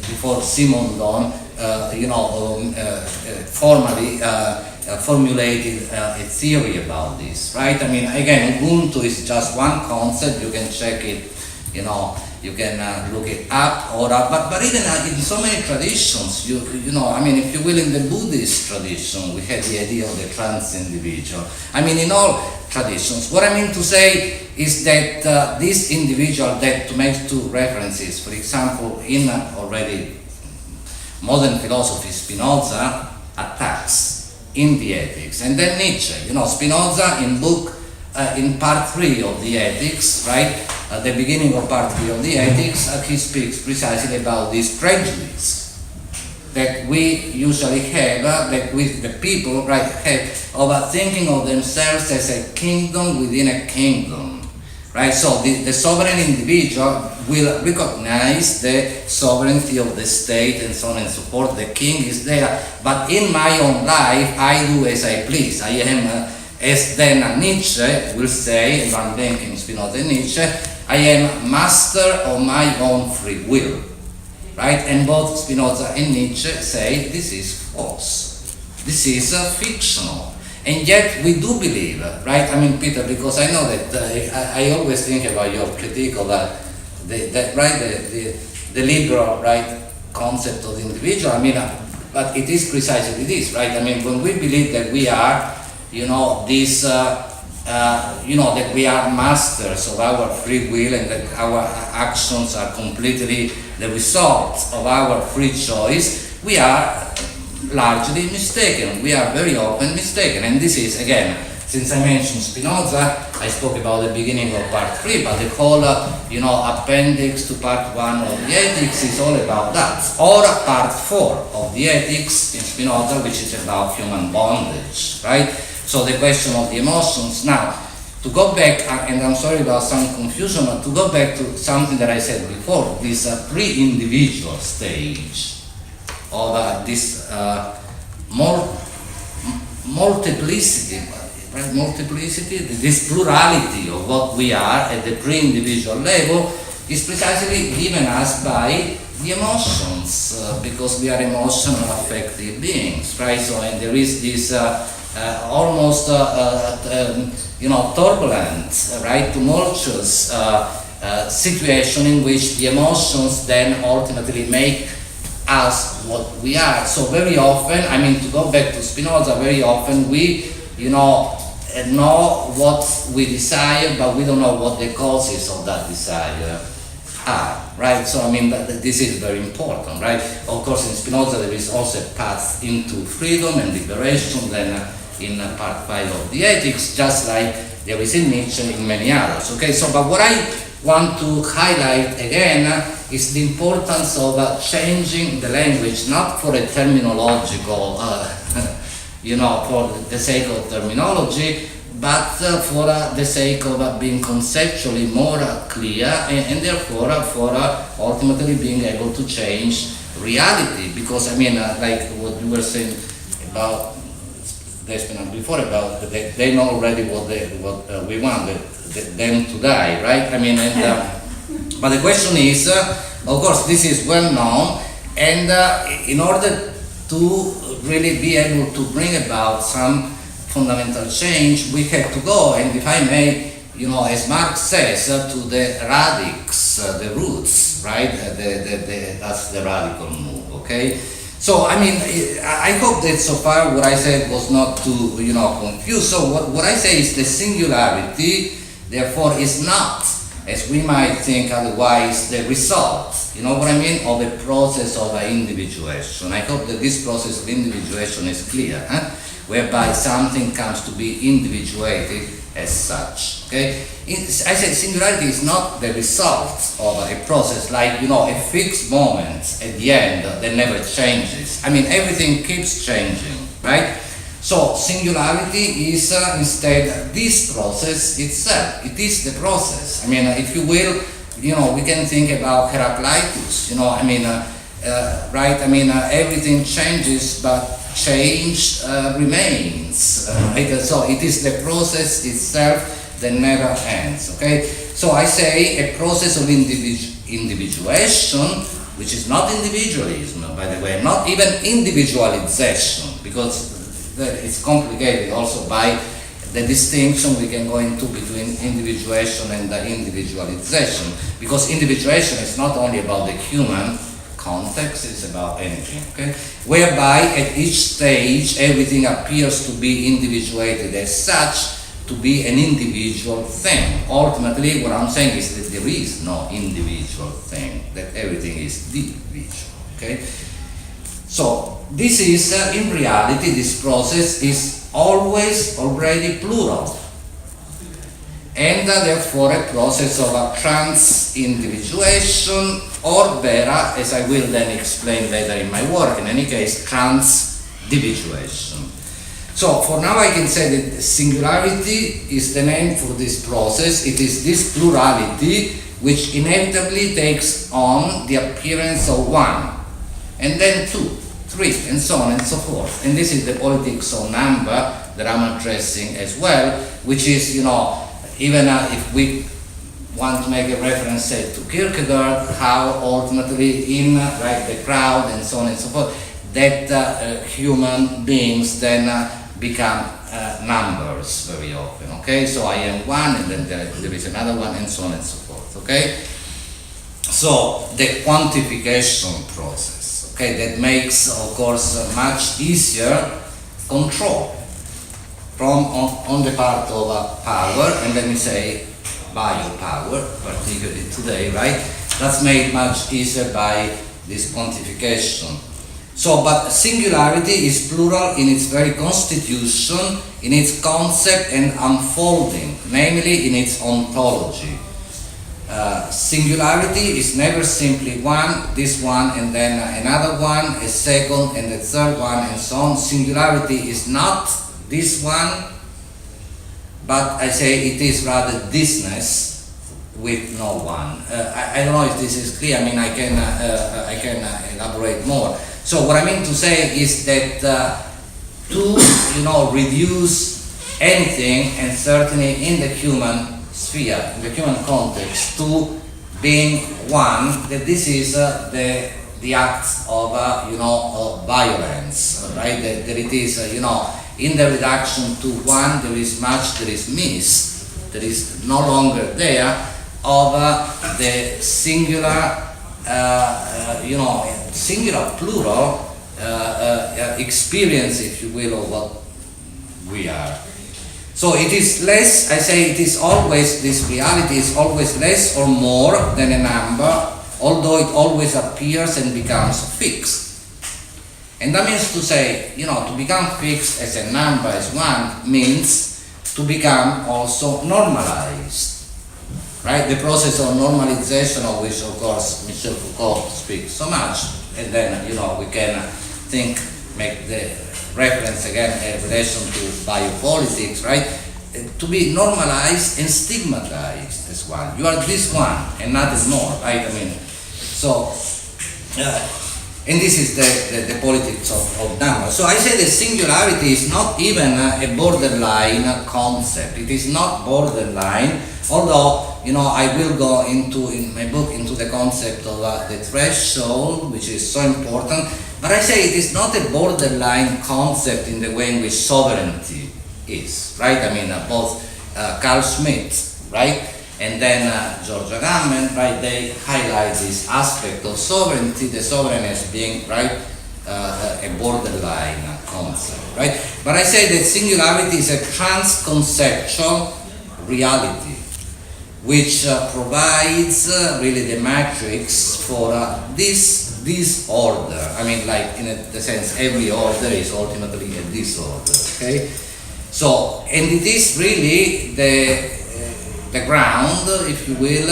before Simondon, formally formulated a theory about this, right? Again, Ubuntu is just one concept. You can check it, you can look it up, but even in so many traditions, if you will, in the Buddhist tradition, we have the idea of the trans-individual. In all traditions. What I mean to say is that this individual, that to make two references, for example, in already modern philosophy, Spinoza attacks in the Ethics, and then Nietzsche. Spinoza in part 3 of the Ethics, right? At the beginning of part 3 of the Ethics, he speaks precisely about this prejudice that we usually have, that with the people, right, have of thinking of themselves as a kingdom within a kingdom, right? So the sovereign individual will recognize the sovereignty of the state and so on and so forth. The king is there, but in my own life, I do as I please. I am, as then Nietzsche will say, and I'm linking Spinoza and Nietzsche, I am master of my own free will. right? And both Spinoza and Nietzsche say this is false. This is fictional. And yet we do believe, right? I mean, Peter, because I know that I always think about your critique of the liberal, right, concept of the individual. I mean, but it is precisely this, right? I mean, when we believe that we are, this, that we are masters of our free will and that our actions are completely the result of our free choice, we are largely mistaken. We are very often mistaken. And this is, again, since I mentioned Spinoza, I spoke about the beginning of part 3, but the whole, appendix to part 1 of the Ethics is all about that. Or part 4 of the Ethics in Spinoza, which is about human bondage, right? So the question of the emotions. Now, to go back, and I'm sorry about some confusion, but to go back to something that I said before, this pre-individual stage of this multiplicity, right? Multiplicity, this plurality of what we are at the pre-individual level is precisely given us by the emotions, because we are emotional affective beings, right? So, and there is this almost turbulent, right, tumultuous situation in which the emotions then ultimately make us what we are. So very often, I mean, to go back to Spinoza, very often we, know what we desire, but we don't know what the causes of that desire are, right? So I mean, this is very important, right? Of course, in Spinoza there is also a path into freedom and liberation, then in part 5 of the Ethics, just like there is in Nietzsche and many others, okay? So, but what I want to highlight again is the importance of changing the language, not for a terminological, for the sake of terminology, but for the sake of being conceptually more clear and therefore for ultimately being able to change reality. Because I mean, like what you were saying about before, about they know already what we want, them to die, right? I mean, and, but the question is, of course, this is well known, and in order to really be able to bring about some fundamental change, we have to go, and if I may, as Marx says, to the radix, the roots, right? That's the radical move, okay? So, I mean, I hope that so far what I said was not too, confused. So what I say is the singularity, therefore, is not, as we might think otherwise, the result, you know what I mean, of a process of individuation. I hope that this process of individuation is clear, whereby something comes to be individuated as such, okay? I said singularity is not the result of a process like, a fixed moment at the end that never changes. I mean, everything keeps changing, right? So singularity is instead this process itself. It is the process. I mean, if you will, we can think about Heraclitus, right? I mean, everything changes, but change remains. Right? So it is the process itself that never ends, okay? So I say a process of individuation, which is not individualism, by the way, not even individualization, because it's complicated also by the distinction we can go into between individuation and individualization, because individuation is not only about the human context, it's about anything, okay? Whereby at each stage everything appears to be individuated as such, to be an individual thing. Ultimately, what I'm saying is that there is no individual thing, that everything is individual, okay? So this is, in reality, this process is always already plural, and therefore a process of trans-individuation, or better, as I will then explain later in my work, in any case, trans-individuation. So for now I can say that singularity is the name for this process. It is this plurality which inevitably takes on the appearance of one, and then two, three, and so on and so forth. And this is the politics of number that I'm addressing as well, which is, even if we want to make a reference, say, to Kierkegaard, how ultimately in the crowd and so on and so forth, that human beings then become numbers very often, okay? So I am one, and then there is another one, and so on and so forth, okay? So the quantification process, okay, that makes, of course, much easier control from on the part of power, and let me say biopower, particularly today, right? That's made much easier by this quantification. So, but singularity is plural in its very constitution, in its concept and unfolding, namely in its ontology. Singularity is never simply one, this one, and then another one, a second, and a third one, and so on. Singularity is not this one, but I say it is rather thisness with no one. I don't know if this is clear. I mean, I can elaborate more. So what I mean to say is that to reduce anything, and certainly in the human sphere, in the human context, to being one, that this is the act of of violence, right? That it is in the reduction to one there is much, there is missed, there is no longer there of the singular, singular plural experience, if you will, of what we are. So it is less, I say it is always, this reality is always less or more than a number, although it always appears and becomes fixed. And that means to say, to become fixed as a number, as one, means to become also normalized, right? The process of normalization, of which, of course, Michel Foucault speaks so much, and then, we can make the reference again in relation to biopolitics, right? To be normalized and stigmatized as one. You are this one and nothing more, right? I mean, so, and this is the politics of numbers. So I say the singularity is not even a borderline concept. It is not borderline, although, I will go in my book into the concept of the threshold, which is so important. But I say it is not a borderline concept in the way in which sovereignty is, right? I mean, both Carl Schmitt, right, and then George Agamben, right, they highlight this aspect of sovereignty, the sovereign as being, right, a borderline concept, right? But I say that singularity is a trans-conceptual reality, which provides really the matrix for this order. I mean, like in the sense, every order is ultimately a disorder. Okay, so and it is really the ground, if you will,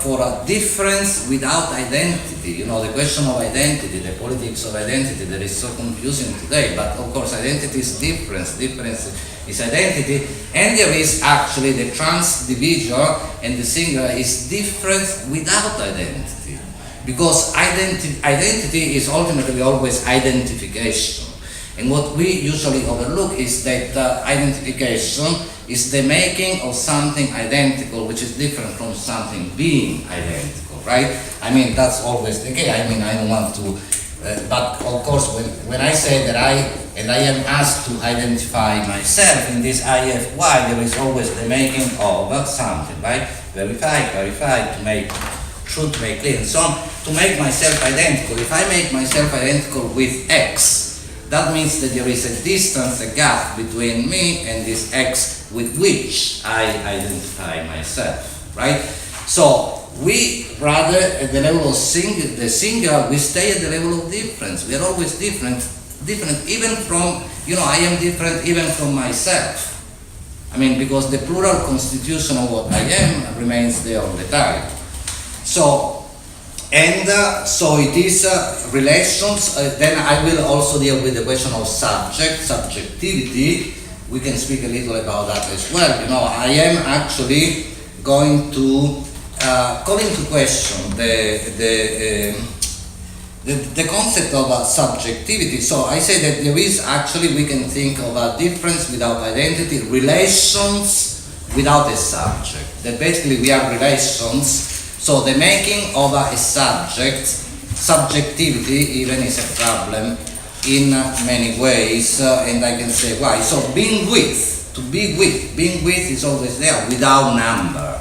for a difference without identity. The question of identity, the politics of identity, that is so confusing today. But of course, identity is difference. Difference is identity, and there is actually the trans-individual and the singular is difference without identity, because identity is ultimately always identification. And what we usually overlook is that identification is the making of something identical, which is different from something being identical, right? I mean, that's always the case. I mean, I don't want to, but of course, when I say that I am asked to identify myself in this IFY, there is always the making of something, right? Verify, to make truth, to make clear, and so on, to make myself identical. If I make myself identical with X, that means that there is a distance, a gap between me and this X with which I identify myself, right? So we rather at the level of the singular, we stay at the level of difference. We are always different even from, I am different even from myself. I mean, because the plural constitution of what I am remains there all the time. So, so it is relations. Then I will also deal with the question of subjectivity. We can speak a little about that as well. I am actually going to call into question the concept of subjectivity. So I say that there is actually, we can think of a difference without identity, relations without a subject. That basically we are relations, so the making of a subject, subjectivity even is a problem in many ways, and I can say why. So being with, to be with, being with is always there without number.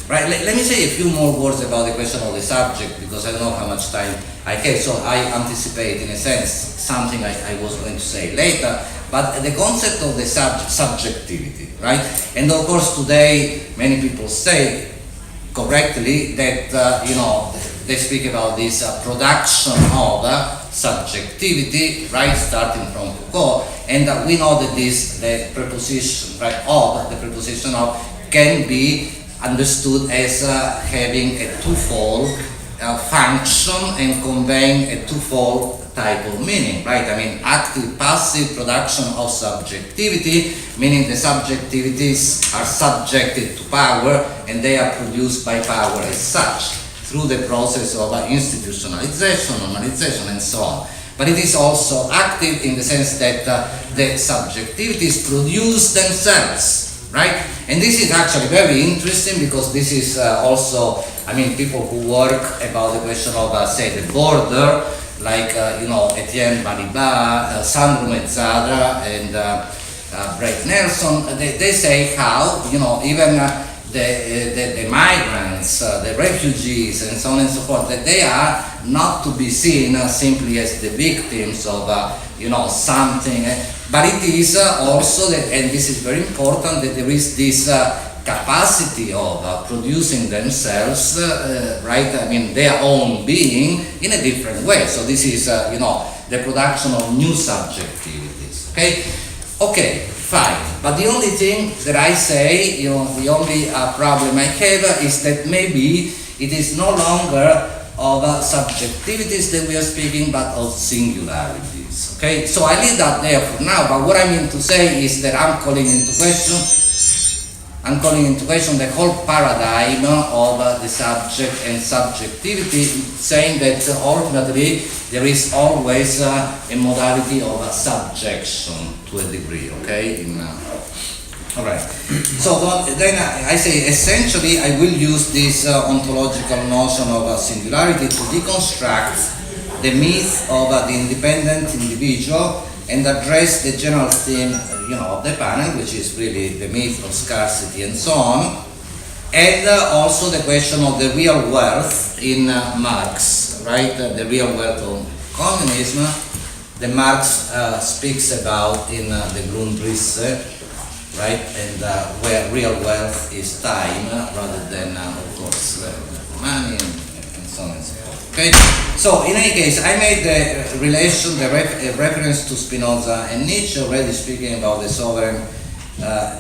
Right, let me say a few more words about the question of the subject, because I don't know how much time I have, so I anticipate in a sense something I was going to say later, but the concept of the subjectivity, right? And of course today many people say correctly that, they speak about this production of subjectivity, right, starting from Foucault, and we know that the preposition, right, of, the preposition of can be understood as having a twofold function and conveying a twofold type of meaning, right? I mean, active, passive production of subjectivity, meaning the subjectivities are subjected to power and they are produced by power as such, through the process of institutionalization, normalization, and so on. But it is also active in the sense that the subjectivities produce themselves, right? And this is actually very interesting because this is also, I mean, people who work about the question of, say, the border, like, Etienne Balibar, Sandro Mezzadra, and Brett Nelson, they say how, even the migrants, the refugees, and so on and so forth, that they are not to be seen simply as the victims of, something, but it is also, that, and this is very important, that there is this capacity of producing themselves, right, I mean, their own being in a different way. So this is, the production of new subjectivities, okay? Okay, fine. But the only thing that I say, the only problem I have is that maybe it is no longer of subjectivities that we are speaking, but of singularities, okay? So I leave that there for now, but what I mean to say is that I'm calling into question the whole paradigm of the subject and subjectivity, saying that ultimately there is always a modality of subjection to a degree, okay? All right. So then I say essentially I will use this ontological notion of singularity to deconstruct the myth of the independent individual and address the general theme, of the panel, which is really the myth of scarcity and so on, and also the question of the real wealth in Marx, right? The real wealth of communism that Marx speaks about in the Grundrisse, right? And where real wealth is time rather than, of course, money and so on and so forth. Okay. So in any case, I made the relation, the reference to Spinoza and Nietzsche, already speaking about the sovereign,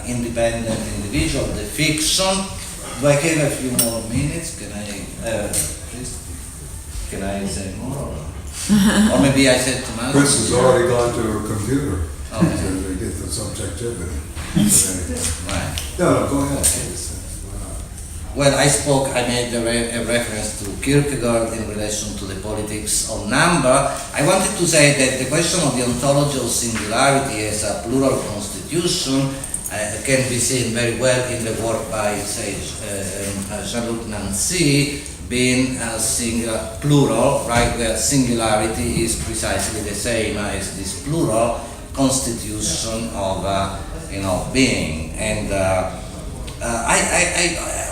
independent individual, the fiction. Do I have a few more minutes? Can I, please? Can I say more? Or maybe I said too much. Chris has already gone to her computer Okay. to get the subjectivity. Right. No, go ahead. Why Well, I made a reference to Kierkegaard in relation to the politics of number. I wanted to say that the question of the ontology of singularity as a plural constitution can be seen very well in the work by, say, Jean-Luc Nancy, being plural, right, where singularity is precisely the same as this plural constitution of, being. And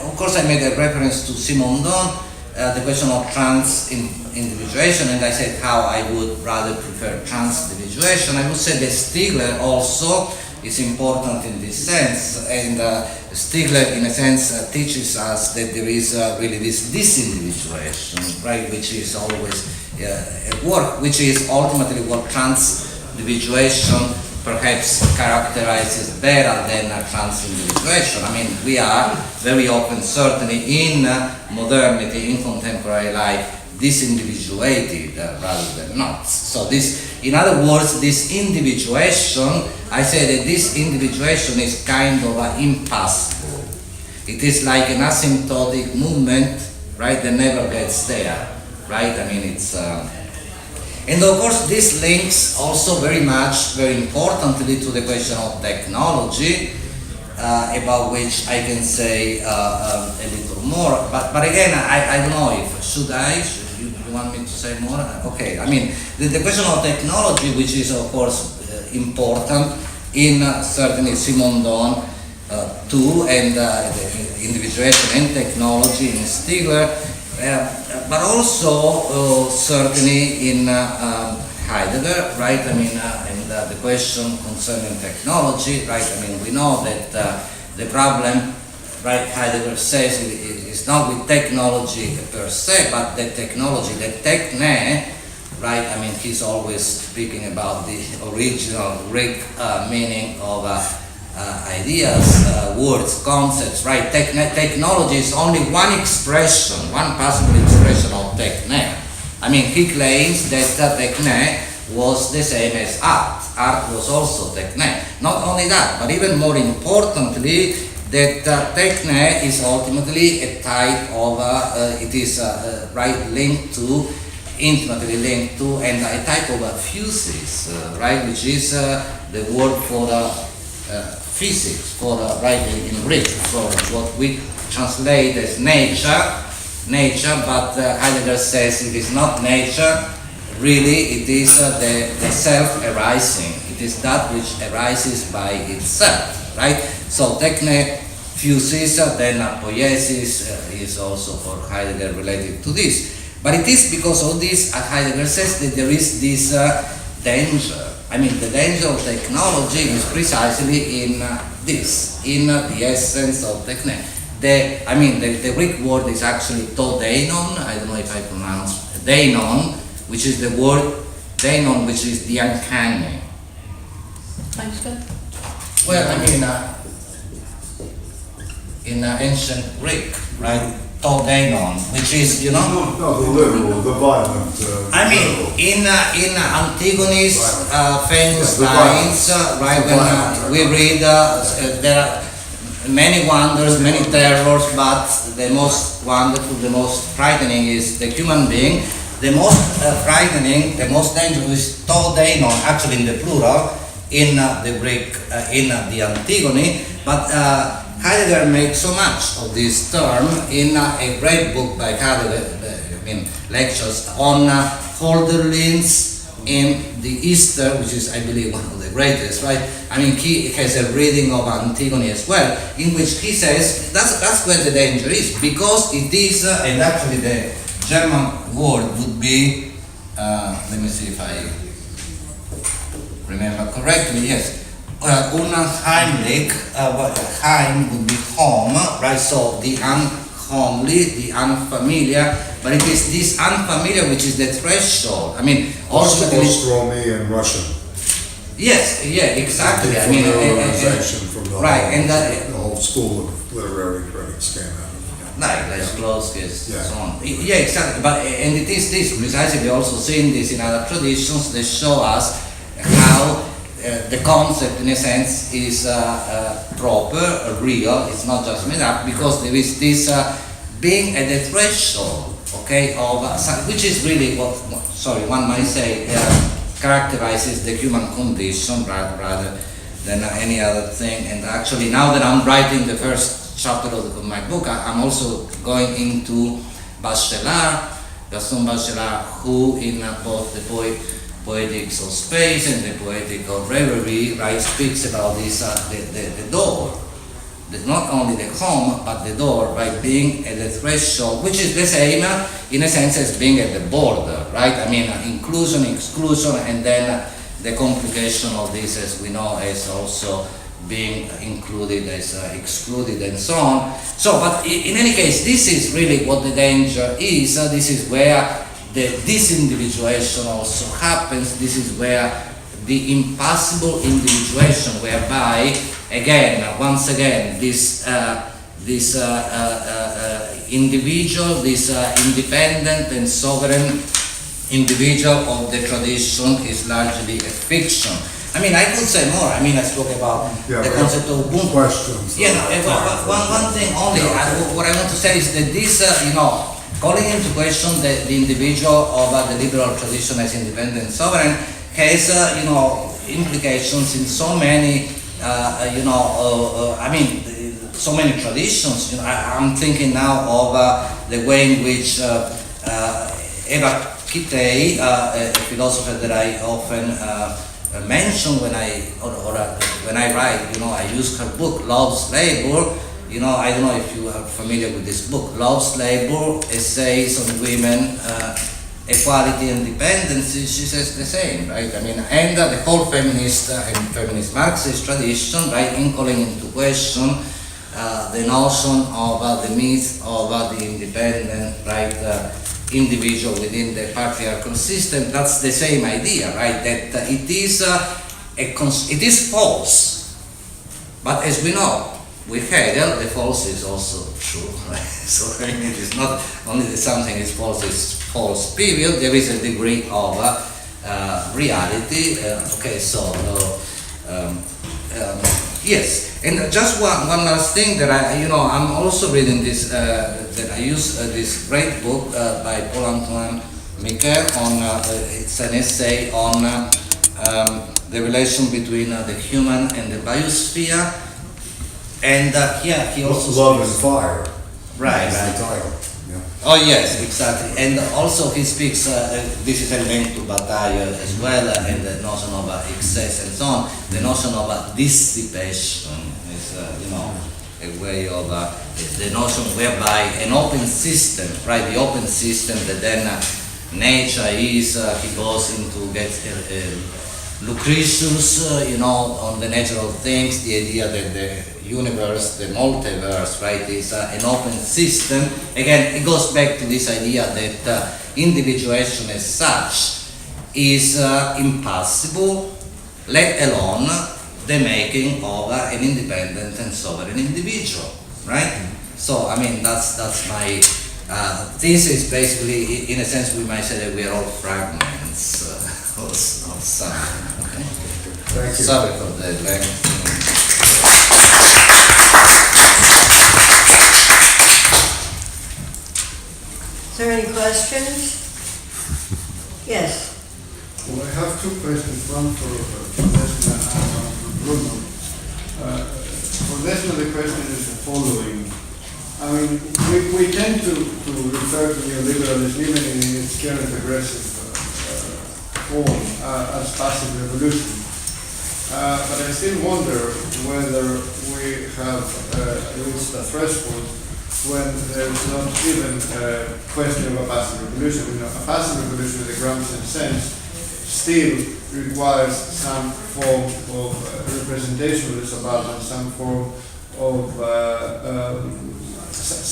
of course, I made a reference to Simondon, the question of trans-individuation, and I said how I would rather prefer trans-individuation. I would say that Stigler also is important in this sense, and Stigler, in a sense, teaches us that there is really this disindividuation, right, which is always at work, which is ultimately what trans-individuation perhaps characterizes better than trans-individuation. I mean, we are very often, certainly in modernity, in contemporary life, disindividuated rather than not. So this, in other words, this individuation, I say that this individuation is kind of impossible. It is like an asymptotic movement, right, that never gets there, right? I mean, it's... And of course, this links also very much, very importantly, to the question of technology, about which I can say a little more. But again, I don't know if should you want me to say more? Okay, I mean the question of technology, which is of course important in certainly Simondon too, and individuation and technology in Stigler, but also certainly in Heidegger, right? I mean, and the question concerning technology, right? I mean, we know that the problem, right? Heidegger says is not with technology per se, but the technology, the techne, right? I mean, he's always speaking about the original Greek meaning of ideas, words, concepts, right? Technology is only one expression, one possible expression of techne. I mean, he claims that techne was the same as art. Art was also techne. Not only that, but even more importantly, that techne is ultimately a type of, it is right linked to, intimately linked to, and a type of physis, right, which is the word for physics, for right in Greek, for what we translate as nature, but Heidegger says it is not nature, really it is the self-arising. It is that which arises by itself, right? So techne, physis, then poiesis is also for Heidegger related to this. But it is because of this, Heidegger says that there is this danger. I mean, the danger of technology is precisely in this, in the essence of techne. The Greek word is actually to deinon, I don't know if I pronounce deinon, which is the word deinon, which is the uncanny. Understood? Well, I mean, in ancient Greek, right, to deinon, which is, you know? No, the literal, the violent. I mean, in Antigone's famous the lines, violence. right, The when violence. we read there are many wonders, many terrors, but the most wonderful, the most frightening is the human being. The most frightening, the most dangerous is to deinon, actually in the plural, in the Greek, in the Antigone. But Heidegger makes so much of this term in a great book by Heidegger, lectures on Hölderlin's in the Easter, which is, I believe, one of the greatest, right? I mean, he has a reading of Antigone as well, in which he says that's where the danger is, because it is, and actually the German word would be, let me see if I remember correctly, yes, unheimlich, heim would be home, right? So the unhomely, the unfamiliar, but it is this unfamiliar which is the threshold. I mean, ultimately. Ostromy and Russian. Yes, yeah, exactly. I mean, from the right, whole, and the whole school of literary critics came out of like Klosky and Yeah. so on. Yeah, exactly. But and it is this precisely. We also seen this in other traditions. They show us how the concept, in a sense, is proper, real. It's not just made up, because there is this being at the threshold, okay, of which is really what, one might say, characterizes the human condition rather than any other thing. And actually, now that I'm writing the first chapter of my book, I'm also going into Bachelard, Gaston Bachelard, who in both the Poetics of Space and the Poetic of Reverie, right, speaks about this, the door, not only the home, but the door, right, being at the threshold, which is the same, in a sense, as being at the border, right? I mean, inclusion, exclusion, and then the complication of this, as we know, as also being included as excluded, and so on. So, but in any case, this is really what the danger is. This is where the disindividuation also happens. This is where the impossible individuation, whereby, once again, this individual, this independent and sovereign individual of the tradition is largely a fiction. I mean, I could say more. I mean, I spoke about the concept of Ubuntu. Questions. Yeah, one thing only. What I want to say is that this, calling into question the individual of the liberal tradition as independent sovereign has, implications in so many I mean, so many traditions. You know, I'm thinking now of the way in which Eva Kitei, a philosopher that I often mention when I write. You know, I use her book Love's Labor. You know, I don't know if you are familiar with this book, Love's Labor, Essays on Women, Equality and Dependency. She says the same, right? I mean, and the whole feminist and feminist Marxist tradition, right, in calling into question the notion of the myth of the independent, right, individual within the patriarchal system. That's the same idea, right? That it is false, but as we know, with Hegel, the false is also true, right? So I mean, it is not only that something is false, period. There is a degree of reality. Okay, so yes, and just one last thing that I'm also reading this, that I use this great book by Paul-Antoine Miquel on, it's an essay on the relation between the human and the biosphere. And he also Love and Fire. Right. That's the title. Yeah. Oh yes, exactly. And also he speaks. This is a link to Bataille as well, and the notion of excess and so on. The notion of dissipation is, a way of the notion whereby an open system, right? The open system that then nature is. He goes into get. Lucretius, on the nature of things, the idea that the universe, the multiverse, right, is an open system. Again, it goes back to this idea that individuation as such is impossible, let alone the making of an independent and sovereign individual, right? So, I mean, that's my thesis. Basically, in a sense, we might say that we are all fragments of something. Okay? Thank you. Sorry for the length. Is there any questions? Yes. Well, I have two questions, one for Desna and one for Bruno. For Desna, the question is the following. I mean, we tend to refer to neoliberalism even in its current aggressive form as passive revolution. But I still wonder whether we have reached a threshold when there's not even a question of a passive revolution. A passive revolution in the Gramscian sense still requires some form of representation of the subaltern, some form of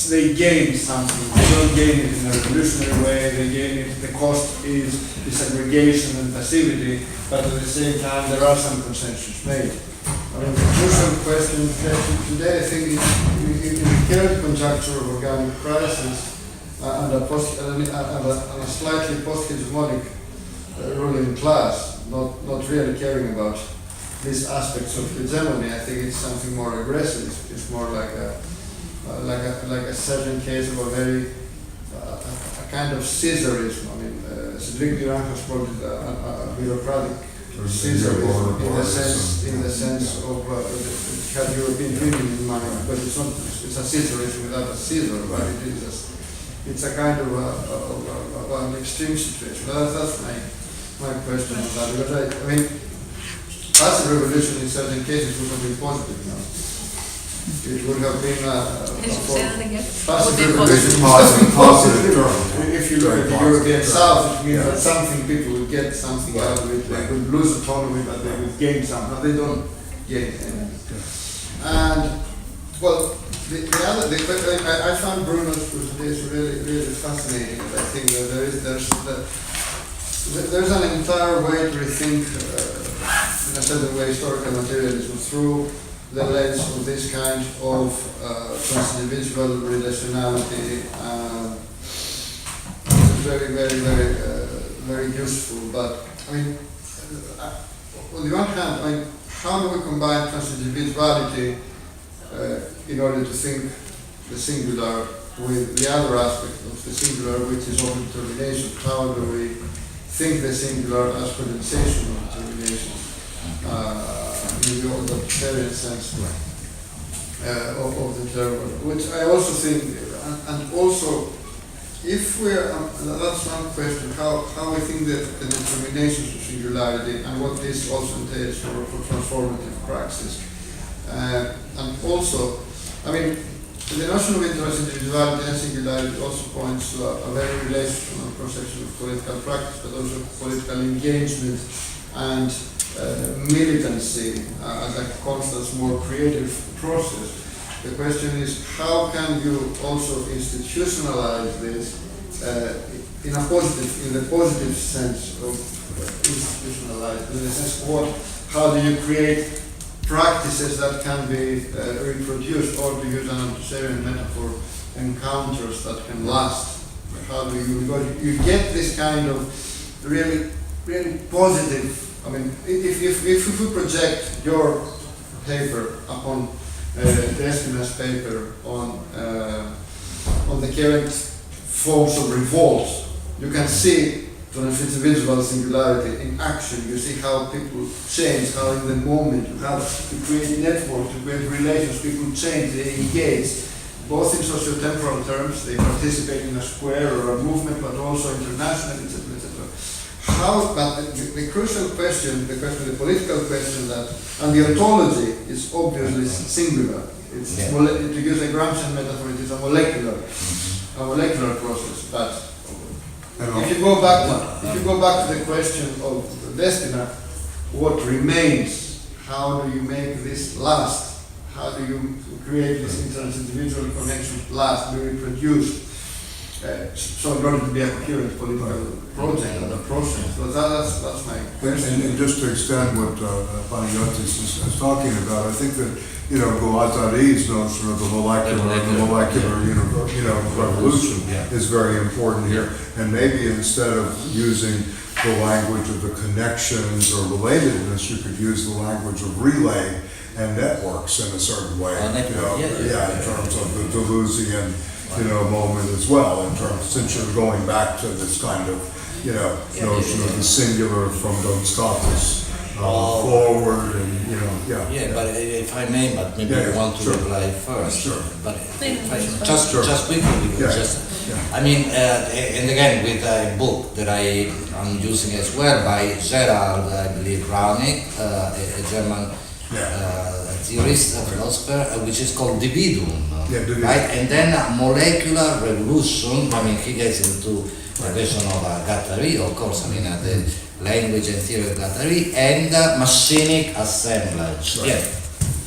they gain something. They don't gain it in a revolutionary way. They gain it. The cost is disaggregation and passivity, but at the same time there are some concessions made. I mean, the crucial question today, I think, in the current conjuncture of organic crisis and a slightly post-hegemonic ruling class, not really caring about these aspects of hegemony, I think it's something more aggressive. It's more like a certain case of a very a kind of Caesarism. I mean, Cedric Durand has called it a bureaucratic Caesarism in the sense of it had European Union in mind, but it's not. It's a Caesarism without a Caesar, but it's a kind of an extreme situation. That's my question on that, because I mean, passive revolution in certain cases would have been positive now. It would have been passive revolution. Positive term. If you look at the European South, it means that something people would get something out of it. They would lose autonomy, but they would gain something. No, they don't gain anything. And well, I found Bruno's presentation really fascinating. I think that there's an entire way to rethink, in a certain way, historical materialism through the lens of this kind of trans-individual relationality. It's very useful. But I mean, on the one hand, I mean, how do we combine trans-individuality in order to think the singular with the other aspect of the singular, which is open determination? How do we think the singular as condensation of determination? In the authoritarian sense of the term, which I also think, and also, if we're, that's one question, how we think that the determinations of singularity and what this also entails for transformative praxis. And also, I mean, the notion of interindividuality and singularity also points to a very relational conception of political practice, but also political engagement and militancy as a constant, more creative process. The question is, how can you also institutionalize this in the positive sense of institutionalize, in the sense of how do you create practices that can be reproduced, or to use an Austerity metaphor, encounters that can last? How do you get this kind of really positive? I mean, if we project your paper upon Destina's paper on the current forms of revolt, you can see trans-individual singularity in action. You see how people change, how in the moment you have to create networks, to create relations, people change, they engage, both in socio-temporal terms, they participate in a square or a movement, but also internationally, etc., etc. But the crucial question, the political question and the ontology is obviously singular. It's to use a Gramscian metaphor, it is a molecular process. But if you go back to the question of Destina, what remains? How do you make this last? How do you create this trans-individual connection last, be reproduced? So in order to be a coherent political project and a process. So that's my question. And just to extend what Panagiotis is talking about, I think that, Guattari's notion of the molecular revolution is very important here. And maybe instead of using the language of the connections or relatedness, you could use the language of relay and networks in a certain way. In terms of the Deleuzian moment as well, in terms, since you're going back to this kind of, notion of the singular from Don Scotus forward, and but if I may, but maybe I want to reply first. Sure. But if I just quickly, because I mean, and again with a book that I am using as well by Gerald, I believe, Browning, a German theorist, a philosopher, which is called Dividuum, right? And then molecular revolution. I mean, he gets into the question of Guattari, of course. I mean, the language and theory of Guattari, and machinic assemblage. Right. Yeah,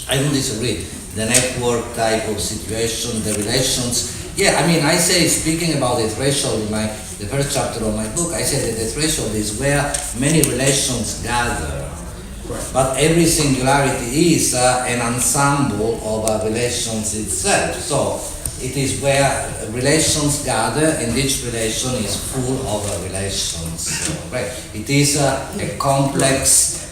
I don't disagree. The network type of situation, the relations. Yeah, I mean, I say, speaking about the threshold in the first chapter of my book, I say that the threshold is where many relations gather. Right. But every singularity is an ensemble of relations itself. So it is where relations gather, and each relation is full of relations. Right? It is a complex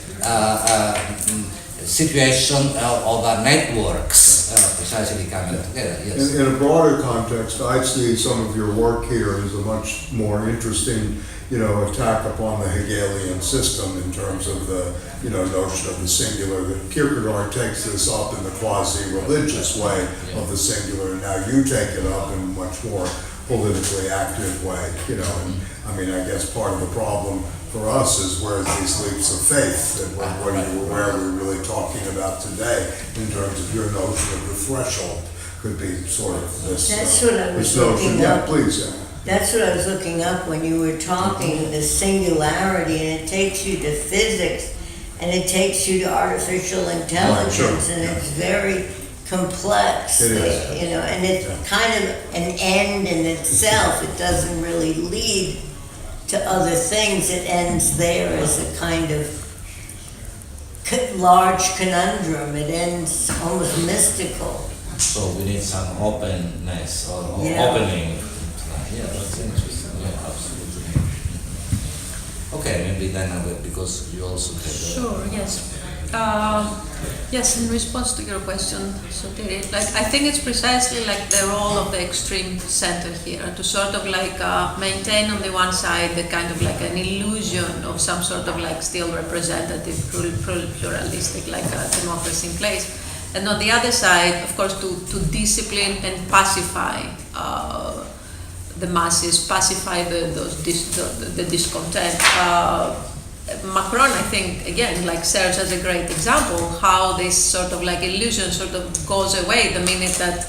situation of networks precisely coming together. Yes. In a broader context, I see some of your work here as a much more interesting, attack upon the Hegelian system in terms of the, notion of the singular. That Kierkegaard takes this up in the quasi-religious way of the singular, and now you take it up in a much more politically active way, and I mean, I guess part of the problem for us is where these leaps of faith, that where we're really talking about today in terms of your notion of the threshold could be sort of this. That's what I was this notion. looking Yeah, up. please. That's what I was looking up when you were talking, the singularity, and it takes you to physics, and it takes you to artificial intelligence, and it's very complex. It is. And it's kind of an end in itself. It doesn't really lead to other things. It ends there as a kind of large conundrum. It ends almost mystical. So we need some openness or opening. Yeah, that's interesting. Yeah, absolutely. Okay, maybe then because you also take Sure, yes. Yes, in response to your question, Sotiri, like I think it's precisely like the role of the extreme center here to sort of like maintain on the one side the kind of like an illusion of some sort of like still representative, pluralistic like democracy in place, and on the other side, of course, to discipline and pacify the masses, pacify the discontent. Macron, I think, again, like serves as a great example how this sort of like illusion sort of goes away the minute that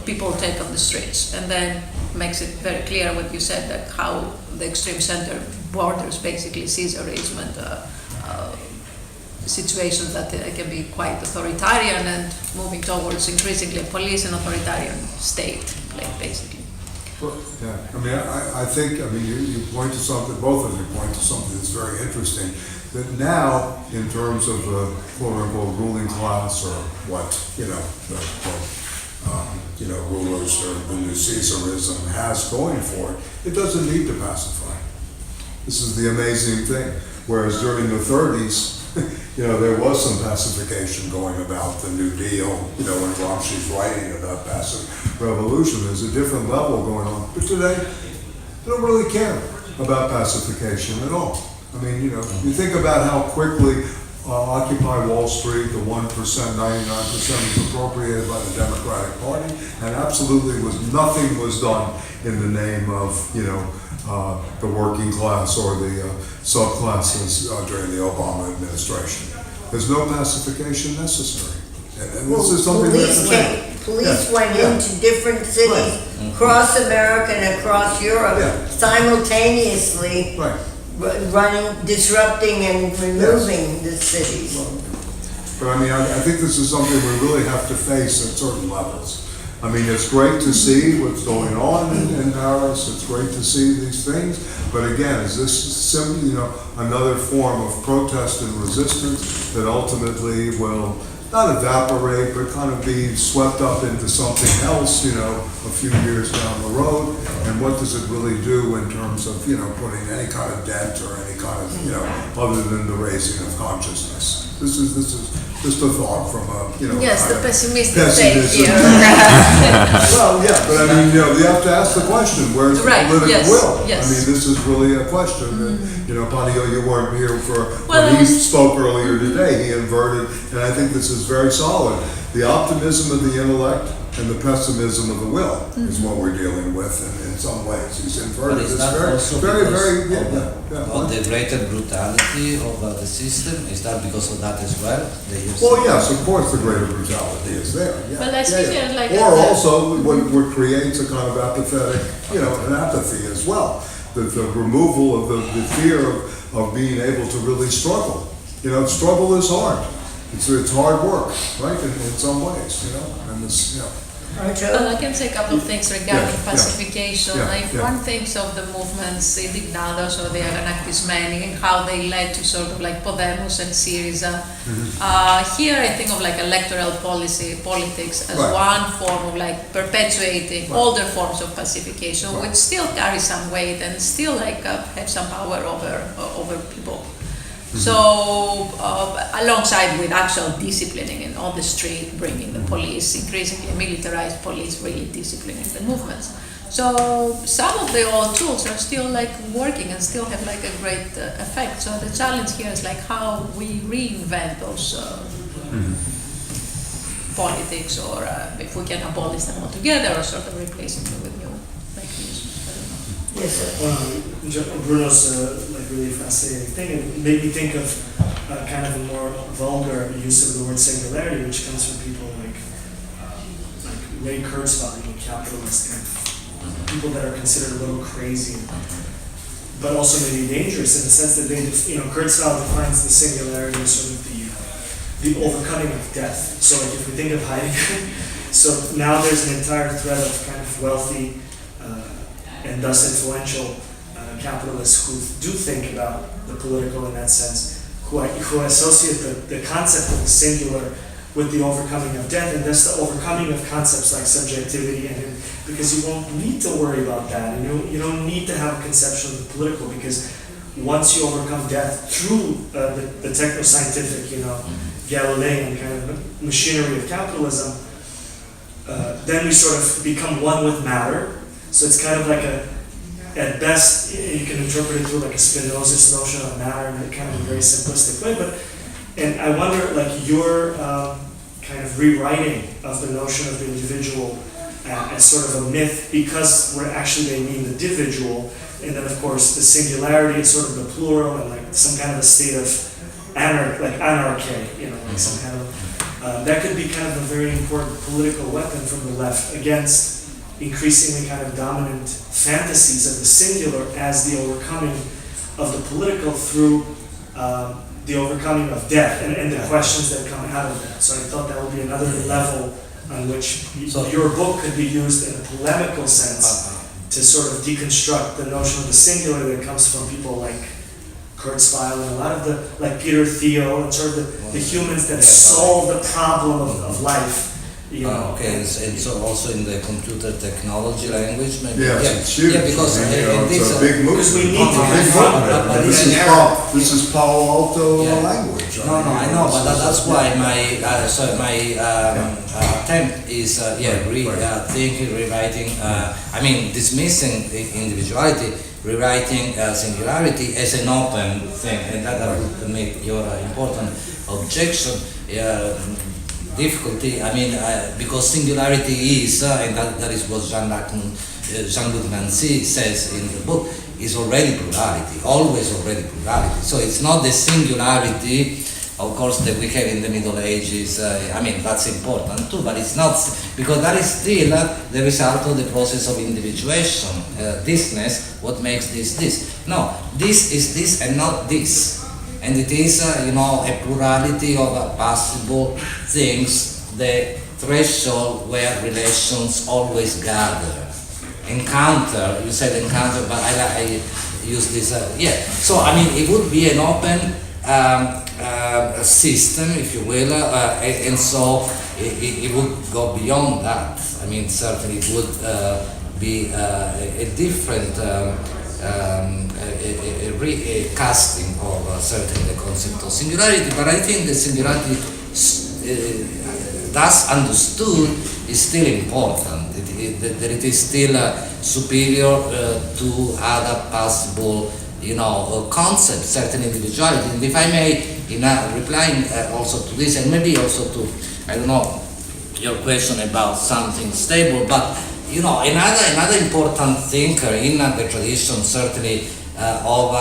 people take up the streets, and then makes it very clear what you said, that how the extreme center borders basically Caesarism and situations that can be quite authoritarian and moving towards increasingly a police and authoritarian state, like basically. Well, yeah, I mean, I think, I mean, you point to something, both of you point to something that's very interesting, that now, in terms of the quote-unquote ruling class, or what, the rulers, or the new Caesarism has going for it, it doesn't need to pacify. This is the amazing thing. Whereas during the 30s, there was some pacification going about the New Deal, when Gramsci's writing about passive revolution. There's a different level going on. But today, they don't really care about pacification at all. I mean, you think about how quickly Occupy Wall Street, the 1%, 99% was appropriated by the Democratic Party, and absolutely nothing was done in the name of, the working class or the subclasses during the Obama administration. There's no pacification necessary. And this is something police went into different cities across America and across Europe simultaneously, running, disrupting and removing the cities. But I mean, I think this is something we really have to face at certain levels. I mean, it's great to see what's going on in Paris. It's great to see these things. But again, is this simply, another form of protest and resistance that ultimately will not evaporate, but kind of be swept up into something else, a few years down the road? And what does it really do in terms of, putting any kind of dent or any kind of, other than the raising of consciousness? This is just a thought from a, yes, the pessimistic pessimism. take here. Well, yeah, but I mean, you have to ask the question, where's the political will? Yes. I mean, this is really a question that, Panio, you weren't here for, Well, when he spoke earlier today, he inverted, and I think this is very solid. The optimism of the intellect and the pessimism of the will is what we're dealing with in some ways. He's But inverted is this that very, also very, because very, of the greater brutality of the system? Is that because of that as well? Well, yes, of course, the greater brutality is there. Yeah. Well, I see here, like, or also what creates a kind of apathetic, an apathy as well. The removal of the fear of being able to really struggle. Struggle is hard. It's hard work, right? In some ways, and this, Well, I can say a couple of things regarding pacification. If one thinks of the movements, Indignados or the Anarchismeni, and how they led to sort of like Podemos and Syriza, here I think of like electoral politics as one form of like perpetuating older forms of pacification, which still carry some weight and still like have some power over people. So, alongside with actual disciplining in on the street, bringing the police, increasingly militarized police, really disciplining the movements. So, some of the old tools are still like working and still have like a great effect. So, the challenge here is like how we reinvent those politics, or if we can abolish them altogether, or sort of replacing them with new mechanisms. I don't know. Yes, sir. Bruno's really fascinating thing. It made me think of kind of a more vulgar use of the word singularity, which comes from people like Ray Kurzweil, capitalist, and people that are considered a little crazy, but also maybe dangerous in the sense that they, Kurzweil defines the singularity as sort of the overcoming of death. So like if we think of Heidegger, so now there's an entire thread of kind of wealthy and thus influential capitalists who do think about the political in that sense, who associate the concept of the singular with the overcoming of death, and thus the overcoming of concepts like subjectivity, and because you won't need to worry about that, and you don't need to have a conception of the political, because once you overcome death through the techno-scientific, Galilean kind of machinery of capitalism, then we sort of become one with matter. So it's kind of like at best, you can interpret it through like a Spinozist notion of matter in a kind of a very simplistic way. And I wonder, like, your kind of rewriting of the notion of the individual as sort of a myth, because we're actually they mean the individual, and then of course the singularity is sort of the plural, and like some kind of a state of anarchy, like some kind of that could be kind of a very important political weapon from the left against increasingly kind of dominant fantasies of the singular as the overcoming of the political through the overcoming of death and the questions that come out of that. So I thought that would be another level on which your book could be used in a polemical sense to sort of deconstruct the notion of the singular that comes from people like Kurzweil and a lot of the, like Peter Thiel, and sort of the humans that solve the problem of life. Okay, and so also in the computer technology language, maybe. Yes, it's huge. Yeah, because it's a big movement. Because we need to Big confront movement. This is Palo Alto language. No, I know, but that's why my attempt is rethinking, rewriting. Dismissing individuality, rewriting singularity as an open thing, and that would make your important objection. Difficulty, because singularity is, and that is what Jean-Luc Nancy says in the book, is already plurality, always already plurality. So it's not the singularity, of course, that we have in the Middle Ages. That's important too, but it's not, because that is still the result of the process of individuation. Thisness, what makes this. No, this is this and not this. And it is, a plurality of possible things, the threshold where relations always gather. Encounter, you said encounter, but I use this, So, it would be an open system, if you will, and so it would go beyond that. Certainly it would be a different a casting of certainly the concept of singularity, but I think the singularity thus understood is still important, that it is still superior to other possible concepts, certain individuality. And if I may, in replying also to this, and maybe also to, your question about something stable, but another important thinker in the tradition, certainly of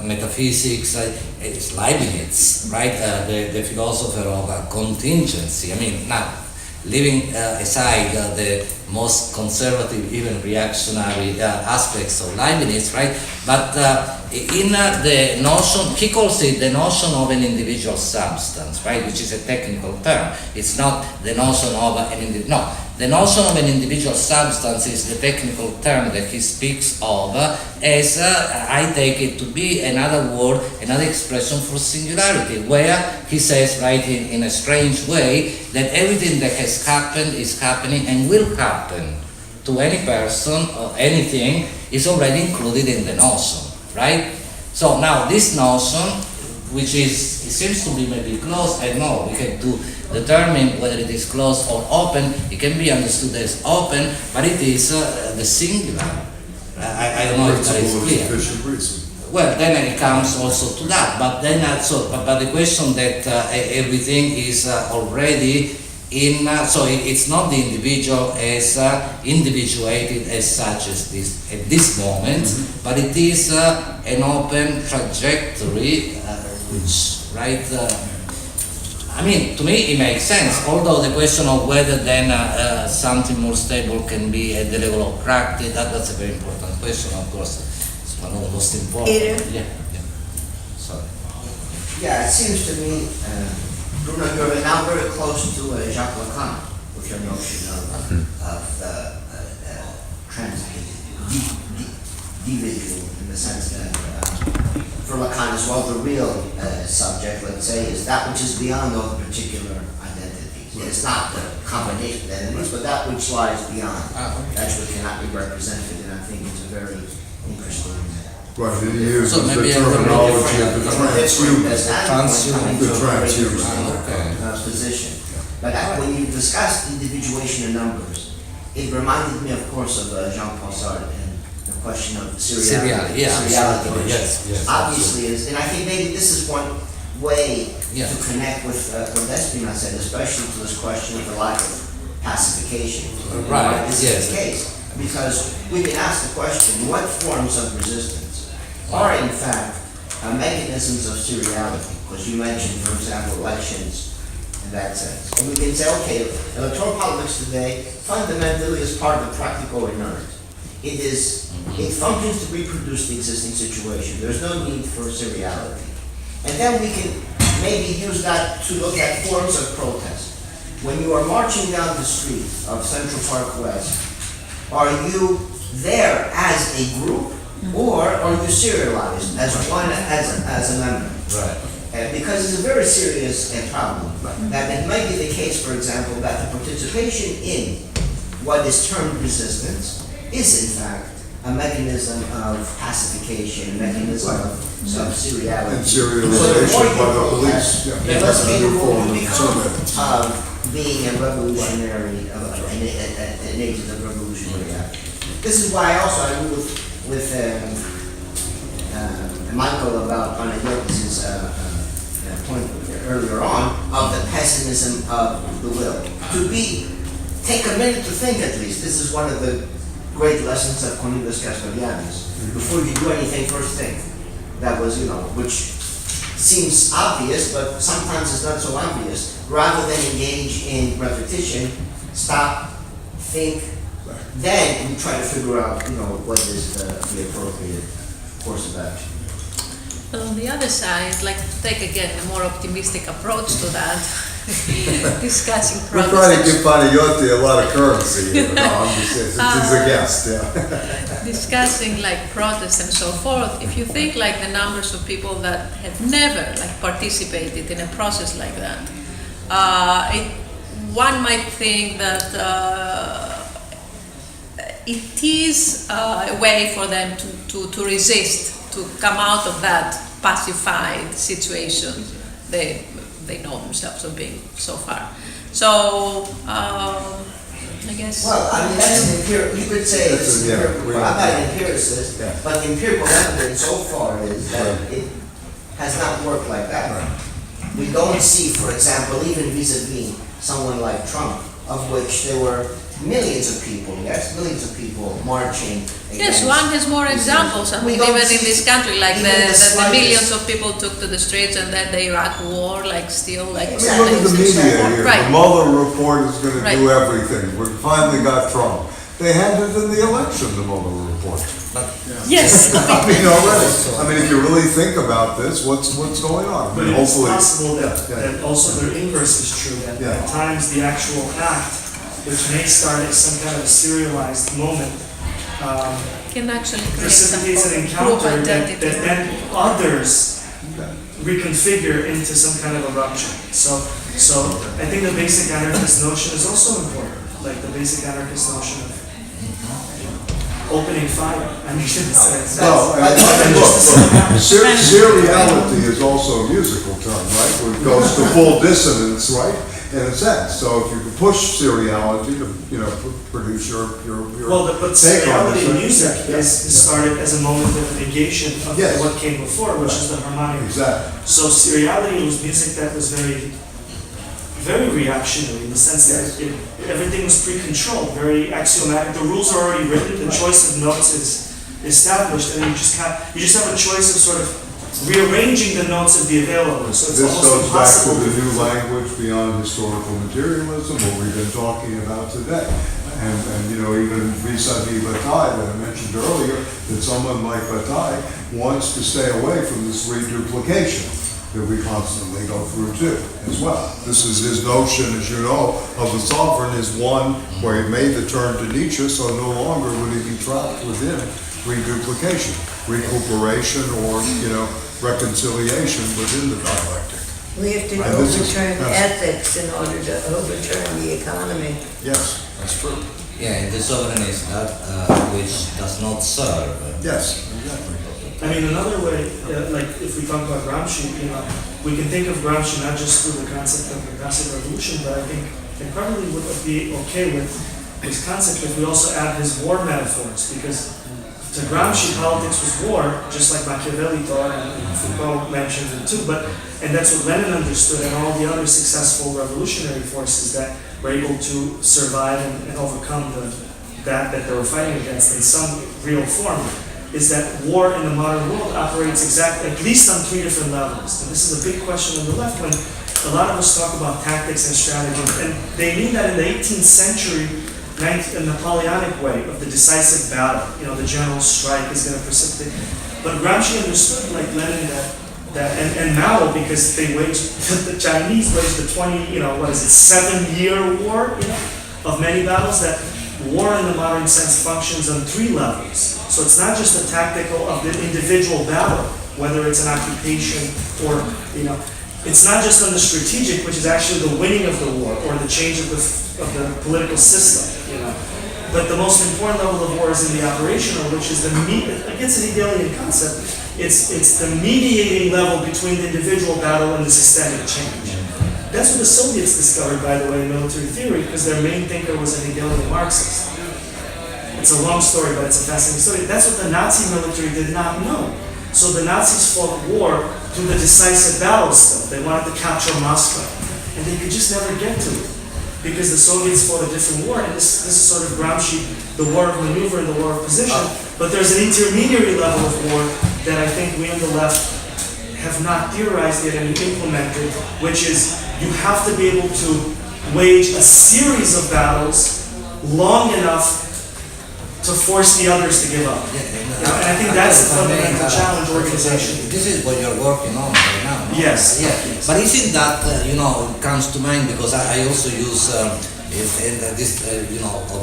metaphysics, is Leibniz, right? The philosopher of contingency. Now, leaving aside the most conservative, even reactionary aspects of Leibniz, right? But in the notion, he calls it the notion of an individual substance, right? Which is a technical term. It's not the notion of an individual. No, the notion of an individual substance is the technical term that he speaks of as, I take it to be another word, another expression for singularity, where he says, right, in a strange way, that everything that has happened is happening and will happen to any person or anything is already included in the notion, right? So now this notion, which it seems to be maybe closed, I know we have to determine whether it is closed or open. It can be understood as open, but it is the singular. I don't know if that is clear. Well, then it comes also to that, but then but the question that everything is already in, so it's not the individual as individuated as such as this at this moment, but it is an open trajectory, which, right? To me it makes sense, although the question of whether then something more stable can be at the level of practice, that's a very important question, of course. It's one of the most important. Peter? Yeah. Sorry. Yeah, it seems to me, Bruno, you're now very close to Jacques Lacan with your notion of the trans-individual, in the sense that for Lacan as well, the real subject, let's say, is that which is beyond all the particular identities. It's not the combination of identities, but that which lies beyond. That's what cannot be represented, and I think it's a very interesting Right, and he uses So the maybe I'm gonna terminology of the From a different standpoint, coming The from a transhuman, traditional, position. But when you discuss individuation in numbers, it reminded me, of course, of Jean-Paul Sartre and the question of seriality. Seriality, yeah, Seriality, absolutely, which yes, obviously is, and I think maybe this is one way Yeah. to connect with what Despina said, especially to this question of the lack of pacification. Right, This yes. is the case, because we can ask the question, what forms of resistance are in fact mechanisms of seriality? Because you mentioned, for example, elections in that sense. And we can say, okay, electoral politics today fundamentally is part of the practical inert. It functions to reproduce the existing situation. There's no need for seriality. And then we can maybe use that to look at forms of protest. When you are marching down the street of Central Park West, are you there as a group, or are you serialized as one, as a member? Right. Because it's a very serious problem. That it might be the case, for example, that the participation in what is termed resistance is in fact a mechanism of pacification, a mechanism of seriality. And serialization by the police. The less people Under form will of become surveillance. being a revolutionary, an agent of revolutionary action. This is why also I agree with Michael about Anayotis' point earlier on of the pessimism of the will. Take a minute to think at least. This is one of the great lessons of Cornelius Castoriadis. Before you do anything, first think. That was, which seems obvious, but sometimes it's not so obvious. Rather than engage in repetition, stop, think, then we try to figure out, what is the appropriate course of action. But on the other side, I'd like to take again a more optimistic approach to that, discussing We're trying to protest. give Panayotti a lot of currency here. No, I'm just saying, since he's a guest, yeah. Discussing like protests and so forth. If you think like the numbers of people that have never participated in a process like that, one might think that it is a way for them to resist, to come out of that pacified situation they know themselves of being so far. So I guess. Well, I mean, that's an empirical, you could say it's empirical. yeah, I'm not an empiricist, Yeah. but the empirical evidence so far is that it has not worked like that. We don't see, for example, even vis-a-vis someone like Trump, of which there were millions of people marching against. Yes, one has more examples. I mean, even in this country, like the millions of people took to the streets, and then the Iraq war, still. I mean, look at the media here. Right. The Mueller report is going to Right. do everything. We finally got Trump. They handed in the election, the Mueller report. Yes. I mean, already. I mean, if you really think about this, what's going on? I But mean, it's hopefully. possible that, Yeah. that also the inverse is true, that Yeah. at times the actual act, which may start at some kind of a serialized moment, Can actually create precipitates some an group encounter that identity. then others reconfigure into some kind of a rupture. So I think the basic anarchist notion is also important, like the basic anarchist notion of opening fire. I mean, it's No, and look, seriality is also a musical term, right? Where it goes to full dissonance, right? In a sense. So if you can push seriality to, produce your Well, but take on seriality in this, music yeah. is started as a moment of negation of Yes. what came before, which is the harmonic. Exactly. So seriality was music that was very, very reactionary in the sense that everything was pre-controlled, very axiomatic. The rules are already written, the choice of notes is established, and you just have a choice of sort of rearranging the notes of the available. So it's This almost goes back to impossible the new language beyond historical materialism, what we've been talking about today. And even vis-a-vis Bataille that I mentioned earlier, that someone like Bataille wants to stay away from this reduplication that we constantly go through too, as well. This is his notion, as you know, of the sovereign is one where he made the turn to Nietzsche, so no longer would he be trapped within reduplication, recuperation, or, reconciliation within the dialectic. We have to Right, this is- overturn yes. ethics in order to overturn the economy. Yes, that's true. Yeah, and the sovereign is that which does not serve. Yes, exactly. I mean, another way, like if we talk about Gramsci, we can think of Gramsci not just through the concept of the progressive revolution, but I think it probably would be okay with this concept if we also add his war metaphors, because to Gramsci, politics was war, just like Machiavelli thought, and Foucault mentioned it too, and that's what Lenin understood, and all the other successful revolutionary forces that were able to survive and overcome that they were fighting against in some real form, is that war in the modern world operates at least on three different levels. And this is a big question on the left when a lot of us talk about tactics and strategy, and they mean that in the 18th century, a Napoleonic way of the decisive battle, the general strike is going to precipitate. But Gramsci understood, like Lenin, and Mao, because the Chinese waged the 7-year war, of many battles, that war in the modern sense functions on three levels. So it's not just the tactical of the individual battle, whether it's an occupation or, it's not just on the strategic, which is actually the winning of the war or the change of the political system, But the most important level of war is in the operational, which is against an Hegelian concept. It's the mediating level between the individual battle and the systemic change. That's what the Soviets discovered, by the way, in military theory, because their main thinker was a Hegelian Marxist. It's a long story, but it's a fascinating story. That's what the Nazi military did not know. So the Nazis fought war through the decisive battles still. They wanted to capture Moscow. And they could just never get to it, because the Soviets fought a different war, and this is sort of Gramsci, the war of maneuver and the war of position. But there's an intermediary level of war that I think we on the left have not theorized yet and implemented, which is you have to be able to wage a series of battles long enough to force the others to give up. And I think that's the fundamental challenge organization. This is what you're working on right now. No? Yes. Yeah. But isn't that, comes to mind, because I also use, of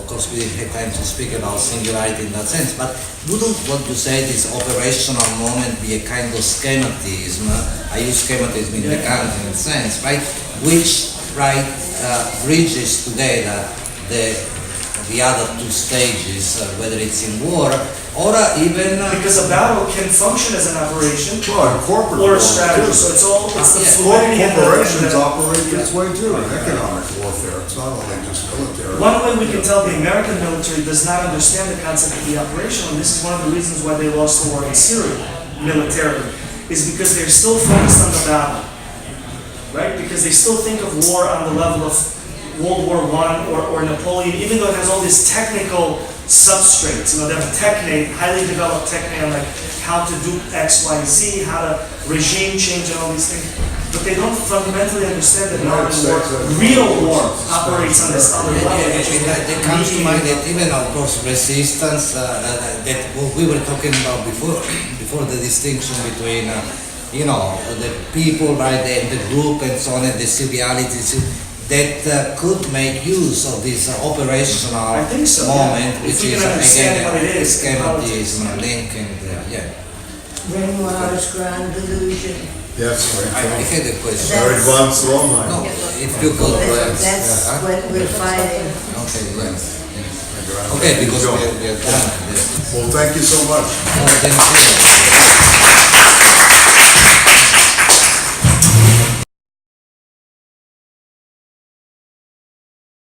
course we didn't have time to speak about singularity in that sense, but wouldn't what you say, this operational moment, be a kind of schematism? I use schematism in the Kantian sense, right? Which, bridges together the other two stages, whether it's in war or even because a battle can function as an operation corporate or a war, strategy. too. So it's all the Well, fluidity and corporations the operate this way too, in economic warfare. It's not only just military. one way we can tell the American military does not understand the concept of the operation, and this is one of the reasons why they lost the war in Syria militarily, is because they're still focused on the battle, right? Because they still think of war on the level of World War I or Napoleon, even though it has all these technical substrates. They have a technique, highly developed technique on like how to do X, Y, Z, how to regime change and all these things. But they don't fundamentally understand that modern war, real war, operates on this other level. It comes to mind that even, of course, resistance, that what we were talking about before the distinction between, the people, right, the group and so on, and the civialities, that could make use of this operational I think so, moment, yeah. which If we is can understand what it again is, schematism, linking, Renoir's grand delusion. Yes, I had a question. Very advanced No, Roman. if you could, That's what we're fighting. okay, yes. Okay, because we are done. Yes. Well, thank you so much. Oh, thank you.